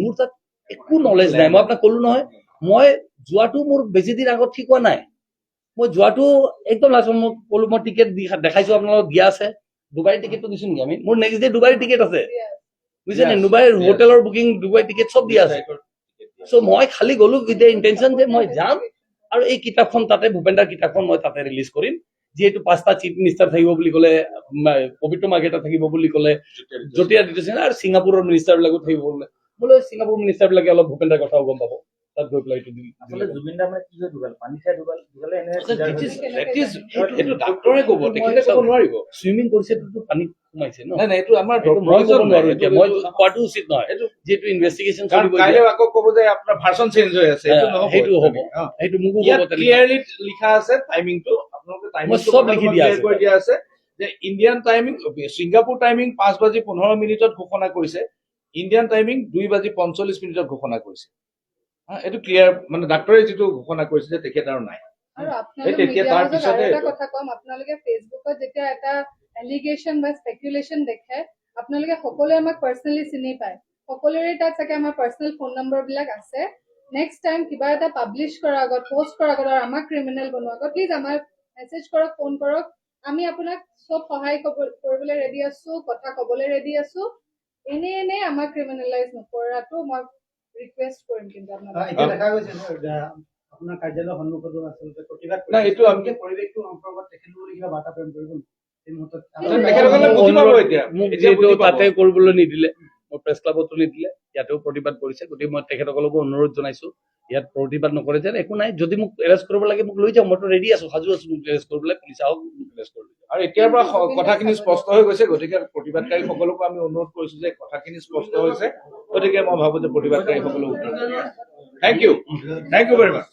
মোৰ তাত একো নলেজ নাই। মই আপোনাক ক'লো নহয়, মই যোৱাটো মোৰ বেছি দিন আগত ঠিক হোৱা নাই। মই যোৱাটো একদম লাষ্টত মই ক'লো মই টিকেট দেখাইছো আপোনালোকক দিয়া আছে। ডুবাইৰ টিকেটটো দিছো নেকি আমি? মোৰ নেক্সট ডে ডুবাইৰ টিকেট আছে, বুজিছে নে? ডুবাইৰ হোটেলৰ বুকিং, ডুবাইৰ টিকেট চব দিয়া আছে। চ' মই খালি গ'লো উইথ দ্য ইণ্টেনশ্যন যে মই যাম আৰু এই কিতাপখন তাতে, ভূপেন্দাৰ কিতাপখন মই তাতে ৰিলিজ কৰিম। যিহেতু 5টা চিফ মিনিষ্টাৰ থাকিব বুলি ক'লে, পবিত্ৰ মাৰ্ঘেটা থাকিব বুলি ক'লে, জ্যোতিৰাদিত্য সিন্হা আৰু ছিংগাপুৰৰ মিনিষ্টাৰ বিলাকো থাকিব বোলে। বোলে ছিংগাপুৰৰ মিনিষ্টাৰ বিলাকে অলপ ভূপেন্দাৰ কথাও গম পাব, তাত গৈ পেলাই আচলতে জুবিন দা মানে কি হয় ঢুকাল, পানী খাই ঢুকালে এনে এইটো ডাক্তৰে ক'ব, তেখেতে ক'ব নোৱাৰিব। চুইমিং কৰিছেতো পানীত সোমাইছে ন। নাই নাই, এইটো আমাৰ এইটো মই ক'ব নোৱাৰো এতিয়া, মই এইটো- কোৱাটো উচিত নহয়, যিহেতু ইনভেষ্টিগেশ্যন কাৰণ চলিব কাইলৈ এতিয়া। আকৌ ক'ব যে আপোনাৰ ভাৰ্চন চেঞ্জ হৈ আছে, এইটো নহ'ব। সেইটো হ'ব, অ। সেইটো মোকো ইয়াত ক'ব তেনেকুৱা। ক্লিয়াৰলি লিখা আছে টাইমিংটো, আপোনালোকে মই চব লিখি দিয়া আছে। কৰি দিয়া আছে যে ইণ্ডিয়ান টাইমিং, ছিংগাপুৰ টাইমিং 5:15 ঘোষণা কৰিছে, ইণ্ডিয়ান টাইমিং 2:45 ঘোষণা কৰিছে। এইটো ক্লিয়াৰ, মানে ডাক্তৰে যিটো ঘোষণা কৰিছে যে তেখেত আৰু নাই। আৰু এই আপোনালোক তেতিয়া মিডিয়াৰ তাৰ মাজত পিছতে আৰু এটা এইটো। কথা কম, আপোনালোকে ফেচবুকত যেতিয়া এটা এলিগেশ্যন বা স্পেকুলেশ্যন দেখে, আপোনালোকে সকলোৱে আমাক পাৰ্চনেলি চিনি পায়, সকলোৰে তাত চাগে আমাৰ পাৰ্চনেল ফোন নম্বৰ বিলাক আছে। নেক্সট টাইম কিবা এটা পাব্লিছ কৰাৰ আগত, পোষ্ট কৰাৰ আগত আৰু আমাক ক্ৰিমিনেল বনোৱাৰ আগত প্লিজ আমাক মেছেজ কৰক, ফোন কৰক। আমি আপোনাক চব সহায় কৰিবলৈ ৰেডি আছো, কথা ক'বলৈ ৰেডি আছো। এনে আমাক ক্ৰিমিনেলাইজ নকৰাটো মই ৰিকুৱেষ্ট কৰিম। কিন্তু আপোনালোকক এতিয়া দেখা গৈছে আপোনাৰ কাৰ্যালয়ৰ সন্মুখতো আচলতে প্ৰতিবাদ নাই, এইটো আমি পৰিৱেশটো সম্পৰ্কত তেখেতলোকে কিবা বাৰ্তা প্ৰেৰণ কৰিব এই মুহূৰ্তত তেখেতসকলে বুজি পাব এতিয়া। মোক এতিয়া যিহেতু বুজি পাব। তাতে কৰিবলৈ নিদিলে, মোৰ প্ৰেছ ক্লাবতো নিদিলে, ইয়াতেও প্ৰতিবাদ কৰিছে, গতিকে মই তেখেতসকলকো অনুৰোধ জনাইছো ইয়াত প্ৰতিবাদ নকৰে যেন, একো নাই, যদি মোক এৰেষ্ট কৰিব লাগে মোক লৈ যাওক, মইতো ৰেডি আছো, সাজু আছো মোক এৰেষ্ট কৰিবলৈ, পুলিচ আহক মোক এৰেষ্ট কৰিব। আৰু এতিয়াৰ পৰা কথাখিনি স্পষ্ট হৈ গৈছে, গতিকে প্ৰতিবাদকাৰীসকলকো আমি অনুৰোধ কৰিছো যে কথাখিনি স্পষ্ট হৈছে, গতিকে মই ভাবো যে প্ৰতিবাদকাৰীসকলেও উত্তৰ দিব। Thank you very much.